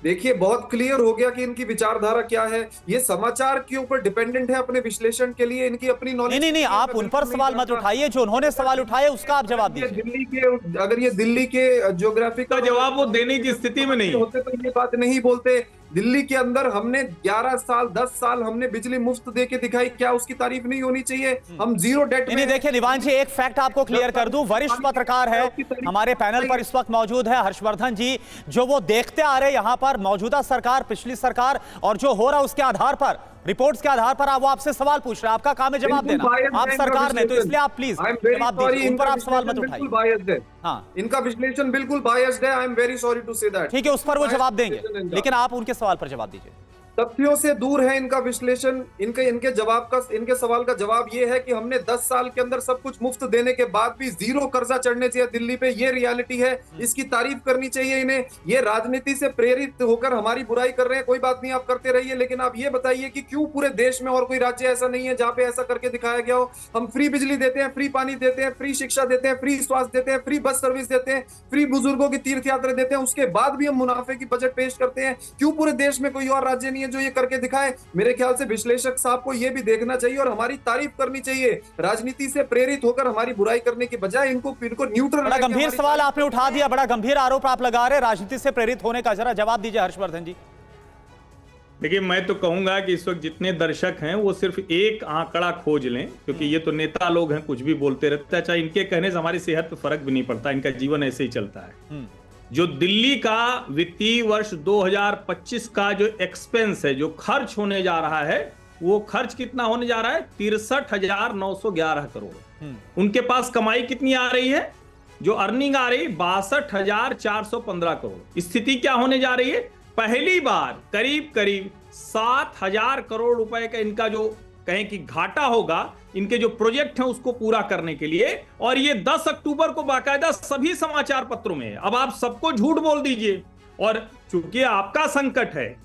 देखिए, बहुत क्लियर हो गया कि इनकी विचारधारा क्या है। ये समाचार के ऊपर डिपेंडेंट है अपने विश्लेषण के लिए, इनकी अपनी नॉलेज।
नहीं, आप उन पर सवाल मत उठाइए, जो उन्होंने सवाल उठाए उसका आप जवाब दीजिए।
दिल्ली के, अगर ये दिल्ली के ज्योग्राफिकल
जवाब वो देने की स्थिति में नहीं
होते तो ये बात नहीं बोलते। दिल्ली के अंदर हमने 11 साल 10 साल हमने बिजली मुफ्त दे के दिखाई, क्या उसकी तारीफ नहीं होनी चाहिए? हम जीरो डेट में।
देखिए निवान जी, एक फैक्ट आपको क्लियर कर दूं, वरिष्ठ पत्रकार है हमारे पैनल पर इस वक्त मौजूद है हर्षवर्धन जी, जो वो देखते आ रहे यहाँ पर मौजूदा सरकार, पिछली सरकार और जो हो रहा उसके आधार पर, रिपोर्ट्स के आधार पर वो आपसे सवाल पूछ रहे हैं, आपका काम है जवाब देना, आप सरकार में, तो इसलिए आप प्लीज जवाब दीजिए, उन पर आप सवाल मत उठाइए। हाँ,
इनका विश्लेषण बिल्कुल बायस्ड है। I am very sorry to say that.
ठीक है, उस पर वो जवाब देंगे, लेकिन आप उनके सवाल पर जवाब दीजिए।
तथ्यों से दूर है इनका विश्लेषण। इनके सवाल का जवाब ये है कि हमने 10 साल के अंदर सब कुछ मुफ्त देने के बाद भी जीरो कर्जा चढ़ने चाहिए दिल्ली पे, ये रियलिटी है। इसकी तारीफ करनी चाहिए इन्हें। ये राजनीति से प्रेरित होकर हमारी बुराई कर रहे हैं, कोई बात नहीं, आप करते रहिए, लेकिन आप ये बताइए कि क्यों पूरे देश में और कोई राज्य ऐसा नहीं है जहां पे ऐसा करके दिखाया गया हो। हम फ्री बिजली देते हैं, फ्री पानी देते हैं, फ्री शिक्षा देते हैं, फ्री स्वास्थ्य देते हैं, फ्री बस सर्विस देते हैं, फ्री बुजुर्गों की तीर्थ यात्रा देते हैं, उसके बाद भी हम मुनाफे की बजट पेश करते हैं। क्यों पूरे देश में कोई और राज्य नहीं है जो ये करके दिखाए? मेरे ख्याल से विश्लेषक साहब को यह भी देखना चाहिए और हमारी तारीफ करनी चाहिए। राजनीति से प्रेरित होकर हमारी बुराई करने की बजाय इनको न्यूट्रल।
बड़ा गंभीर सवाल आपने उठा दिया, बड़ा गंभीर आरोप आप लगा रहे हैं राजनीति से प्रेरित होने का, जरा जवाब दीजिए हर्षवर्धन जी।
देखिए, मैं तो कहूंगा कि इस वक्त जितने दर्शक हैं वो सिर्फ एक आंकड़ा खोज लें, क्योंकि ये तो नेता लोग हैं, कुछ भी बोलते रहते हैं। चाहे इनके कहने से हमारी सेहत पर फर्क भी नहीं पड़ता, इनका जीवन ऐसे ही चलता है। जो दिल्ली का वित्तीय वर्ष 2025 का जो एक्सपेंस है, जो खर्च होने जा रहा है, वो खर्च कितना होने जा रहा है? 63,911 करोड़। उनके पास कमाई कितनी आ रही है? जो अर्निंग आ रही 62,415 करोड़। स्थिति क्या होने जा रही है? पहली बार करीब 7,000 करोड़ रुपए का इनका जो कहें कि घाटा होगा इनके जो प्रोजेक्ट हैं उसको पूरा करने के लिए, और ये 10 अक्टूबर को बाकायदा सभी समाचार पत्रों में है। अब आप सबको झूठ बोल दीजिए, और चूंकि आपका संकट है,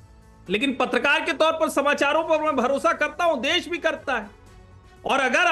लेकिन पत्रकार के तौर पर समाचारों पर मैं भरोसा करता हूं, देश भी करता है। और अगर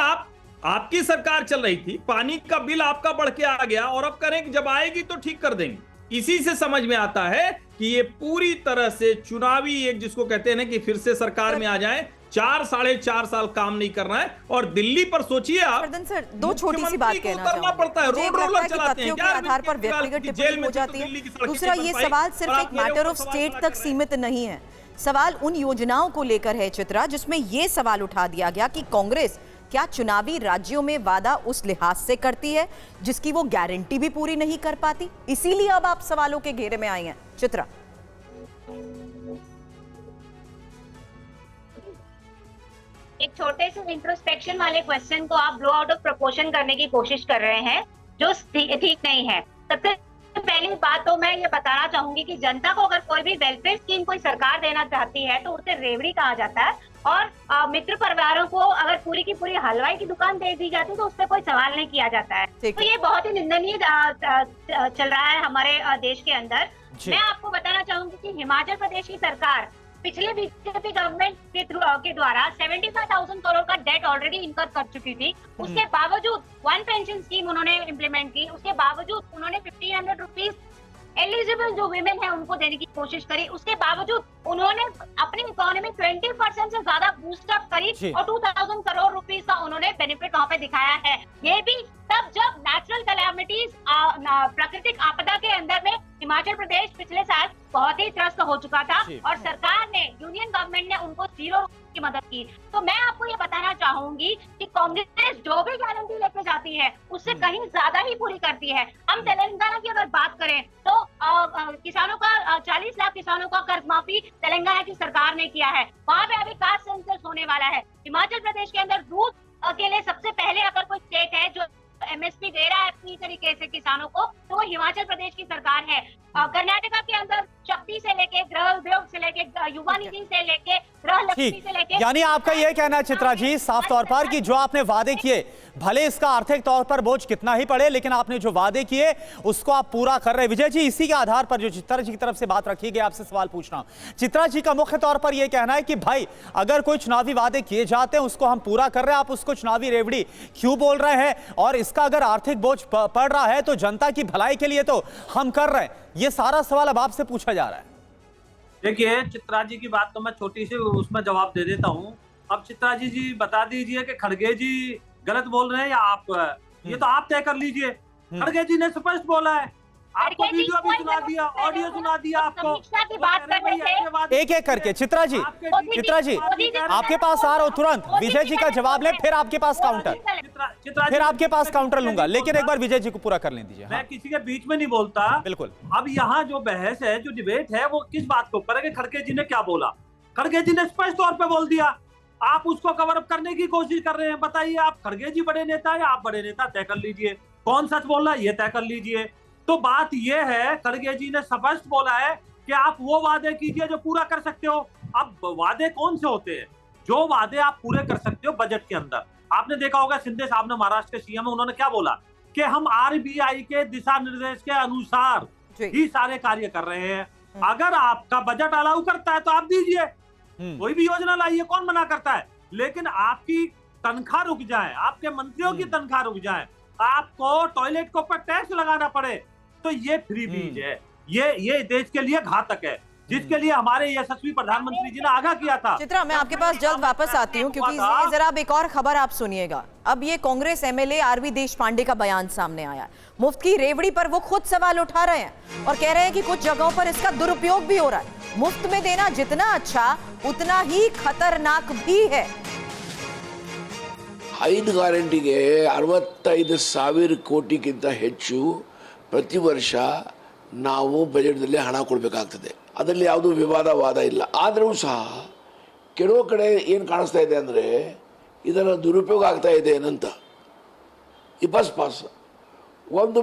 आपकी सरकार चल रही थी, पानी का बिल आपका बढ़ के आ गया, और अब करें कि जब आएगी तो ठीक कर देंगे। इसी से समझ में आता है कि ये पूरी तरह से चुनावी, एक जिसको कहते हैं ना कि फिर से सरकार में आ जाए, 4-4.5 साल काम नहीं करना है। और दिल्ली पर सोचिए आप,
सर, दो छोटी सी बात कहना चाहूंगी।
पड़ता है, रोड रोलर चलाते हैं,
के आधार पर व्यक्तिगत टिप्पणी हो जाती है। दूसरा, ये सवाल सिर्फ एक मैटर ऑफ स्टेट तक सीमित नहीं है, सवाल उन योजनाओं को लेकर है चित्रा, जिसमें यह सवाल उठा दिया गया कि कांग्रेस क्या चुनावी राज्यों में वादा उस लिहाज से करती है जिसकी वो गारंटी भी पूरी नहीं कर पाती, इसीलिए अब आप सवालों के घेरे में आई हैं। चित्रा,
एक छोटे से इंट्रोस्पेक्शन वाले क्वेश्चन को आप ब्लो आउट ऑफ प्रोपोर्शन करने की कोशिश कर रहे हैं, जो ठीक नहीं है। सबसे पहली बात तो मैं ये बताना चाहूंगी कि जनता को अगर कोई भी वेलफेयर स्कीम कोई सरकार देना चाहती है तो उसे रेवड़ी कहा जाता है, और मित्र परिवारों को अगर पूरी की पूरी हलवाई की दुकान दे दी जाती है तो उस पर कोई सवाल नहीं किया जाता है। तो ये बहुत ही निंदनीय चल रहा है हमारे देश के अंदर। मैं आपको बताना चाहूंगी कि हिमाचल प्रदेश की सरकार पिछले बीजेपी गवर्नमेंट के द्वारा 75,000 करोड़ का डेट ऑलरेडी इनकर कर चुकी थी। उसके बावजूद वन पेंशन स्कीम उन्होंने इम्प्लीमेंट की, उसके बावजूद उन्होंने 1,500 रुपीज एलिजिबल जो विमेन है उनको देने की कोशिश करी। उसके बावजूद उन्होंने अपनी इकोनॉमी 20% से ज्यादा बूस्टअप करी और 2,000 करोड़ रुपीज का उन्होंने बेनिफिट वहां पे दिखाया है। ये भी तब जब नेचुरल कैलामिटीज, प्राकृतिक आपदा के अंदर में हिमाचल प्रदेश पिछले साल बहुत ही त्रस्त हो चुका था, और सरकार ने, यूनियन गवर्नमेंट ने उनको 0 की मदद की। तो मैं आपको ये बताना चाहूंगी कि कांग्रेस जो भी गारंटी लेके जाती है उससे कहीं ज्यादा ही पूरी करती है। हम तेलंगाना की अगर बात करें तो किसानों का 40 लाख किसानों का कर्ज माफी तेलंगाना की सरकार ने किया है। वहां पे अभी कास्ट सेंसस होने वाला है। हिमाचल प्रदेश के अंदर दूध के लिए सबसे पहले अगर कोई स्टेट है जो एमएसपी दे रहा है पूरी तरीके से किसानों को, तो वो हिमाचल प्रदेश की सरकार है। कर्नाटका के अंदर शक्ति से लेके, गृह उद्योग से लेके, युवा निधि से लेके, गृह लक्ष्मी
ठीक,
से लेके,
यानी आपका यह कहना है चित्रा जी साफ तौर पर कि जो आपने वादे किए, भले इसका आर्थिक तौर पर बोझ कितना ही पड़े, लेकिन आपने जो वादे किए उसको आप पूरा कर रहे हैं। विजय जी, इसी के आधार पर जो चित्रा जी की तरफ से बात रखी गई, आपसे सवाल पूछना, चित्रा जी का मुख्य तौर पर यह कहना है कि भाई अगर कोई चुनावी वादे किए जाते हैं उसको हम पूरा कर रहे हैं, आप उसको चुनावी रेवड़ी क्यों बोल रहे हैं? और इसका अगर आर्थिक बोझ पड़ रहा है तो जनता की भलाई के लिए तो हम कर रहे हैं। ये सारा सवाल अब आपसे पूछा जा रहा है।
देखिए, चित्रा जी की बात तो मैं छोटी सी उसमें जवाब दे देता हूँ। अब चित्रा जी बता दीजिए कि खड़गे जी गलत बोल रहे हैं या आप, ये तो आप तय कर लीजिए। खड़गे जी ने स्पष्ट बोला है, आपको वीडियो भी सुना दिया, ऑडियो सुना दिया आपको।
की बात कर रहे थे।
एक एक करके चित्रा जी आपके पास आ रहा हूं तुरंत। विजय जी का जवाब ले, फिर आपके पास काउंटर, फिर आपके पास काउंटर लूंगा, लेकिन एक बार विजय जी को पूरा कर लें दीजिए।
मैं किसी के बीच में नहीं बोलता।
बिल्कुल।
अब यहाँ जो बहस है, जो डिबेट है, वो किस बात के ऊपर है कि खड़गे जी ने क्या बोला। खड़गे जी ने स्पष्ट तौर पे बोल दिया, आप उसको कवर अप करने की कोशिश कर रहे हैं। बताइए, आप खड़गे जी बड़े नेता है या आप बड़े नेता, तय कर लीजिए। कौन सच बोल रहा है ये तय कर लीजिए। तो बात ये है, खड़गे जी ने स्पष्ट बोला है कि आप वो वादे कीजिए जो पूरा कर सकते हो। अब वादे कौन से होते हैं? जो वादे आप पूरे कर सकते हो बजट के अंदर। आपने देखा होगा शिंदे साहब ने, महाराष्ट्र के सीएम, उन्होंने क्या बोला कि हम आरबीआई के दिशा निर्देश के अनुसार ही सारे कार्य कर रहे हैं। अगर आपका बजट अलाउ करता है तो आप दीजिए, कोई भी योजना लाइए, कौन मना करता है। लेकिन आपकी तनख्वाह रुक जाए, आपके मंत्रियों की तनख्वाह रुक जाए, आपको टॉयलेट के ऊपर टैक्स लगाना पड़े, तो ये फ्री बीज है। ये देश के लिए घातक है, जिसके लिए हमारे यशस्वी प्रधानमंत्री जी ने आगाह किया था।
चित्रा, मैं आपके पास जल्द वापस आती हूँ, क्योंकि जरा अब एक और खबर आप सुनिएगा। अब ये कांग्रेस एमएलए आरवी देशपांडे का बयान सामने आया। मुफ्त की रेवड़ी पर वो खुद सवाल उठा रहे हैं और कह रहे हैं कि कुछ जगहों पर इसका दुरुपयोग भी हो रहा है। मुफ्त में देना जितना अच्छा उतना ही खतरनाक भी है।
5 ಗ್ಯಾರಂಟಿಗೆ 65,000 ಕೋಟಿಗಿಂತ ಹೆಚ್ಚು ಪ್ರತಿ ವರ್ಷ ನಾವು ಬಜೆಟ್ನಲ್ಲಿ ಹಣ ಕೊಡಬೇಕಾಗ್ತದೆ. ಅದರಲ್ಲಿ ಯಾವುದೂ ವಿವಾದ ಇಲ್ಲ. ಆದರೂ ಸಹ ಕೆಲವು ಕಡೆ ಏನು ಕಾಣಿಸ್ತಾ ಇದೆ ಅಂದರೆ ಇದರ ದುರುಪಯೋಗ ಆಗ್ತಾ ಇದೆ ಏನಂತ. ಈ ಬಸ್ ಪಾಸ್ ಒಂದು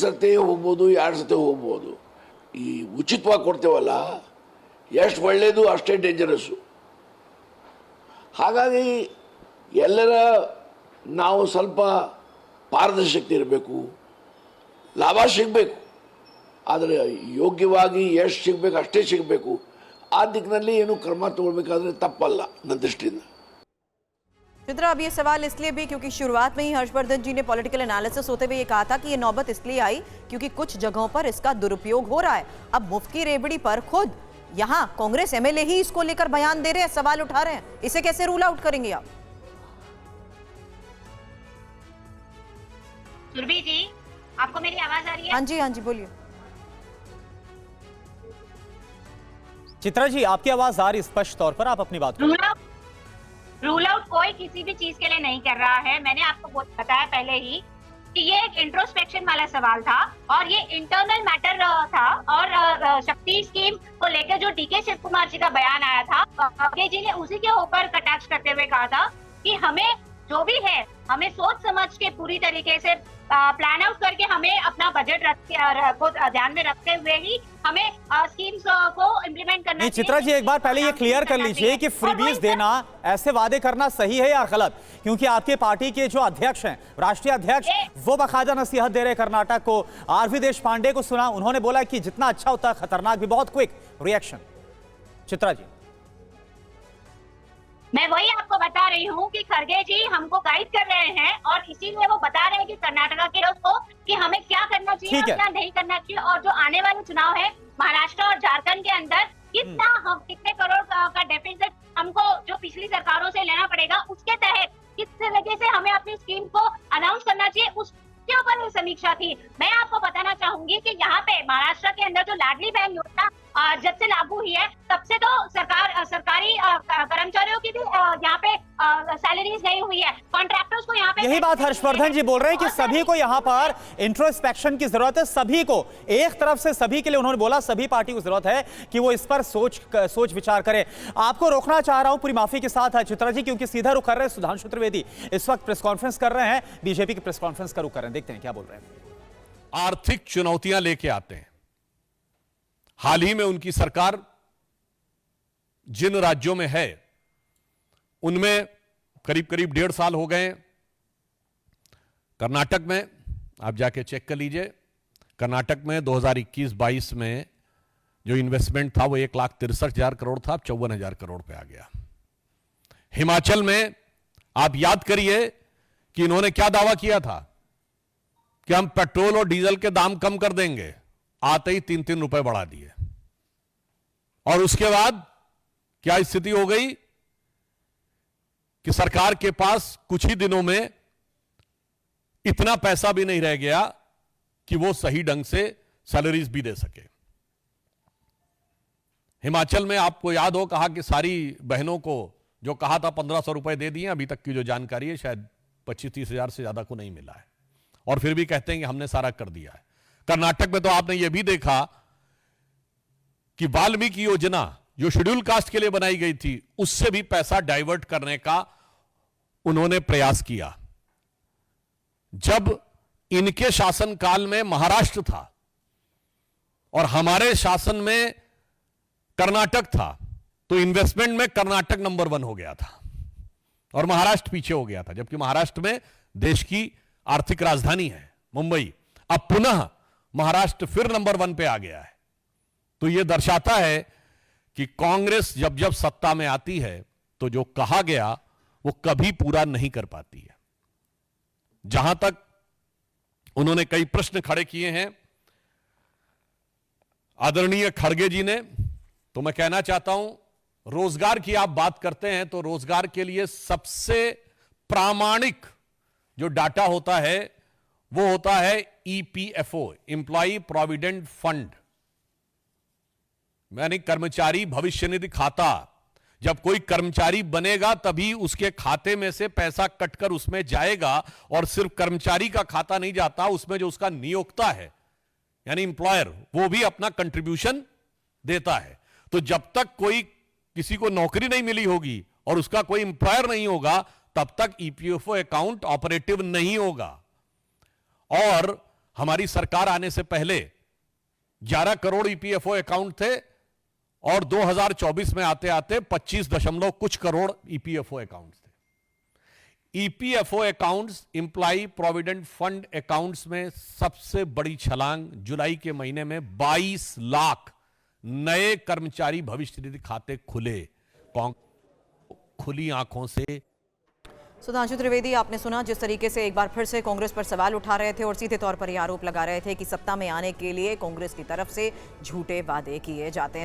ಸರ್ತಿ ಹೋಗ್ಬೋದು, 2 ಸರ್ತಿ ಹೋಗ್ಬೋದು. ಈ ಉಚಿತವಾಗಿ ಕೊಡ್ತೇವಲ್ಲ, ಎಷ್ಟು ಒಳ್ಳೆಯದು ಅಷ್ಟೇ ಡೇಂಜರಸ್ಸು. ಹಾಗಾಗಿ ಎಲ್ಲರ ನಾವು ಸ್ವಲ್ಪ ಪಾರದರ್ಶಕತೆ ಇರಬೇಕು, ಲಾಭ ಸಿಗಬೇಕು, ಆದರೆ ಯೋಗ್ಯವಾಗಿ ಎಷ್ಟು ಸಿಗಬೇಕು ಅಷ್ಟೇ ಸಿಗಬೇಕು. ಆ ದಿಕ್ಕಿನಲ್ಲಿ ಏನು ಕ್ರಮ ತಗೊಳ್ಬೇಕಾದ್ರೆ ತಪ್ಪಲ್ಲ ನನ್ನ ದೃಷ್ಟಿಯಿಂದ.
चित्रा, अब ये सवाल इसलिए भी क्योंकि शुरुआत में ही हर्षवर्धन जी ने पॉलिटिकल एनालिसिस होते हुए ये कहा था कि ये नौबत इसलिए आई क्योंकि कुछ जगहों पर इसका दुरुपयोग हो रहा है। अब मुफ्त की रेवड़ी पर खुद यहाँ कांग्रेस एमएलए ही इसको लेकर बयान दे रहे हैं, सवाल उठा रहे हैं। इसे कैसे रूल आउट करेंगे आप?
सुरभि जी, आपको मेरी आवाज आ रही है?
हाँ जी बोलिए।
चित्रा जी, आपकी आवाज आ रही स्पष्ट तौर पर, आप अपनी बात
रूल आउट कोई किसी भी चीज के लिए नहीं कर रहा है। मैंने आपको बताया पहले ही कि ये एक इंट्रोस्पेक्शन वाला सवाल था और ये इंटरनल मैटर था। और शक्ति स्कीम को लेकर जो डीके शिव कुमार जी का बयान आया था, खड़गे जी ने उसी के ऊपर कटाक्ष करते हुए कहा था कि हमें जो भी है, हमें सोच समझ के पूरी तरीके से प्लान आउट करके हमें अपना बजट को ध्यान में रखते हुए ही हमें स्कीम्स को इम्प्लीमेंट करना चाहिए।
चित्रा जी, एक बार पहले ये क्लियर कर लीजिए कि फ्रीबीज देना, ऐसे वादे करना सही है या गलत? क्योंकि आपके पार्टी के जो अध्यक्ष हैं, राष्ट्रीय अध्यक्ष, वो बकायदा नसीहत दे रहे कर्नाटक को। आरवी देशपांडे को सुना, उन्होंने बोला कि जितना अच्छा होता है खतरनाक भी। बहुत क्विक रिएक्शन चित्रा जी।
मैं वही आपको बता रही हूँ कि खड़गे जी हमको गाइड कर रहे हैं और इसीलिए वो बता रहे हैं कि कर्नाटका के लोग को कि हमें क्या करना चाहिए और क्या नहीं करना चाहिए। और जो आने वाले चुनाव है महाराष्ट्र और झारखंड के अंदर कितने करोड़ का डेफिसिट हमको जो पिछली सरकारों से लेना पड़ेगा, उसके तहत किस तरीके से हमें अपनी स्कीम को अनाउंस करना चाहिए, उसके ऊपर ये समीक्षा थी। मैं आपको बताना चाहूंगी कि यहाँ पे महाराष्ट्र के अंदर जो लाडली बहन योजना जब से लागू हुई है, तब से तो सरकारी कर्मचारियों की भी यहाँ पे सैलरीज नहीं हुई है, कॉन्ट्रैक्टर्स को यहाँ पे
यही बात हर्षवर्धन जी बोल रहे हैं कि सभी को यहाँ पर इंट्रोस्पेक्शन की जरूरत है, सभी को, एक तरफ से सभी के लिए उन्होंने बोला सभी पार्टी को जरूरत है कि वो इस पर सोच विचार करे। आपको रोकना चाह रहा हूं पूरी माफी के साथ चित्रा जी, क्योंकि सीधा रुख कर रहे हैं सुधांशु त्रिवेदी इस वक्त प्रेस कॉन्फ्रेंस कर रहे हैं, बीजेपी की प्रेस कॉन्फ्रेंस का रुख कर रहे हैं, देखते हैं क्या बोल रहे हैं।
आर्थिक चुनौतियां लेके आते हैं। हाल ही में उनकी सरकार जिन राज्यों में है उनमें करीब करीब 1.5 साल हो गए। कर्नाटक में आप जाके चेक कर लीजिए, कर्नाटक में 2021-22 में जो इन्वेस्टमेंट था वो 1,63,000 करोड़ था, अब 54,000 करोड़ पे आ गया। हिमाचल में आप याद करिए कि इन्होंने क्या दावा किया था कि हम पेट्रोल और डीजल के दाम कम कर देंगे, आते ही 3-3 रुपए बढ़ा दिए। और उसके बाद क्या स्थिति हो गई कि सरकार के पास कुछ ही दिनों में इतना पैसा भी नहीं रह गया कि वो सही ढंग से सैलरीज भी दे सके। हिमाचल में आपको याद हो, कहा कि सारी बहनों को जो कहा था 1,500 रुपए दे दिए, अभी तक की जो जानकारी है शायद 25-30 हजार से ज्यादा को नहीं मिला है, और फिर भी कहते हैं कि हमने सारा कर दिया है। कर्नाटक में तो आपने यह भी देखा कि वाल्मीकि योजना जो शेड्यूल कास्ट के लिए बनाई गई थी, उससे भी पैसा डाइवर्ट करने का उन्होंने प्रयास किया। जब इनके शासनकाल में महाराष्ट्र था और हमारे शासन में कर्नाटक था, तो इन्वेस्टमेंट में कर्नाटक नंबर 1 हो गया था और महाराष्ट्र पीछे हो गया था, जबकि महाराष्ट्र में देश की आर्थिक राजधानी है मुंबई। अब पुनः महाराष्ट्र फिर नंबर 1 पे आ गया है। तो यह दर्शाता है कि कांग्रेस जब जब सत्ता में आती है तो जो कहा गया वो कभी पूरा नहीं कर पाती है। जहां तक उन्होंने कई प्रश्न खड़े किए हैं आदरणीय खड़गे जी ने, तो मैं कहना चाहता हूं, रोजगार की आप बात करते हैं तो रोजगार के लिए सबसे प्रामाणिक जो डाटा होता है वो होता है ईपीएफओ, एम्प्लॉय प्रोविडेंट फंड, यानी कर्मचारी भविष्य निधि खाता। जब कोई कर्मचारी बनेगा तभी उसके खाते में से पैसा कटकर उसमें जाएगा, और सिर्फ कर्मचारी का खाता नहीं जाता, उसमें जो उसका नियोक्ता है यानी एम्प्लॉयर, वो भी अपना कंट्रीब्यूशन देता है। तो जब तक कोई किसी को नौकरी नहीं मिली होगी और उसका कोई एम्प्लॉयर नहीं होगा, तब तक ईपीएफओ अकाउंट ऑपरेटिव नहीं होगा। और हमारी सरकार आने से पहले 11 करोड़ ईपीएफओ अकाउंट थे और 2024 में आते आते 25 दशमलव कुछ करोड़ ईपीएफओ अकाउंट्स थे। EPFO accounts, employ provident fund accounts में सबसे बड़ी छलांग जुलाई के महीने में 22 लाख नए कर्मचारी भविष्य निधि खाते खुले। खुली आंखों से
सुधांशु त्रिवेदी, आपने सुना जिस तरीके से एक बार फिर से कांग्रेस पर सवाल उठा रहे थे और सीधे तौर पर यह आरोप लगा रहे थे कि सत्ता में आने के लिए कांग्रेस की तरफ से झूठे वादे किए जाते हैं।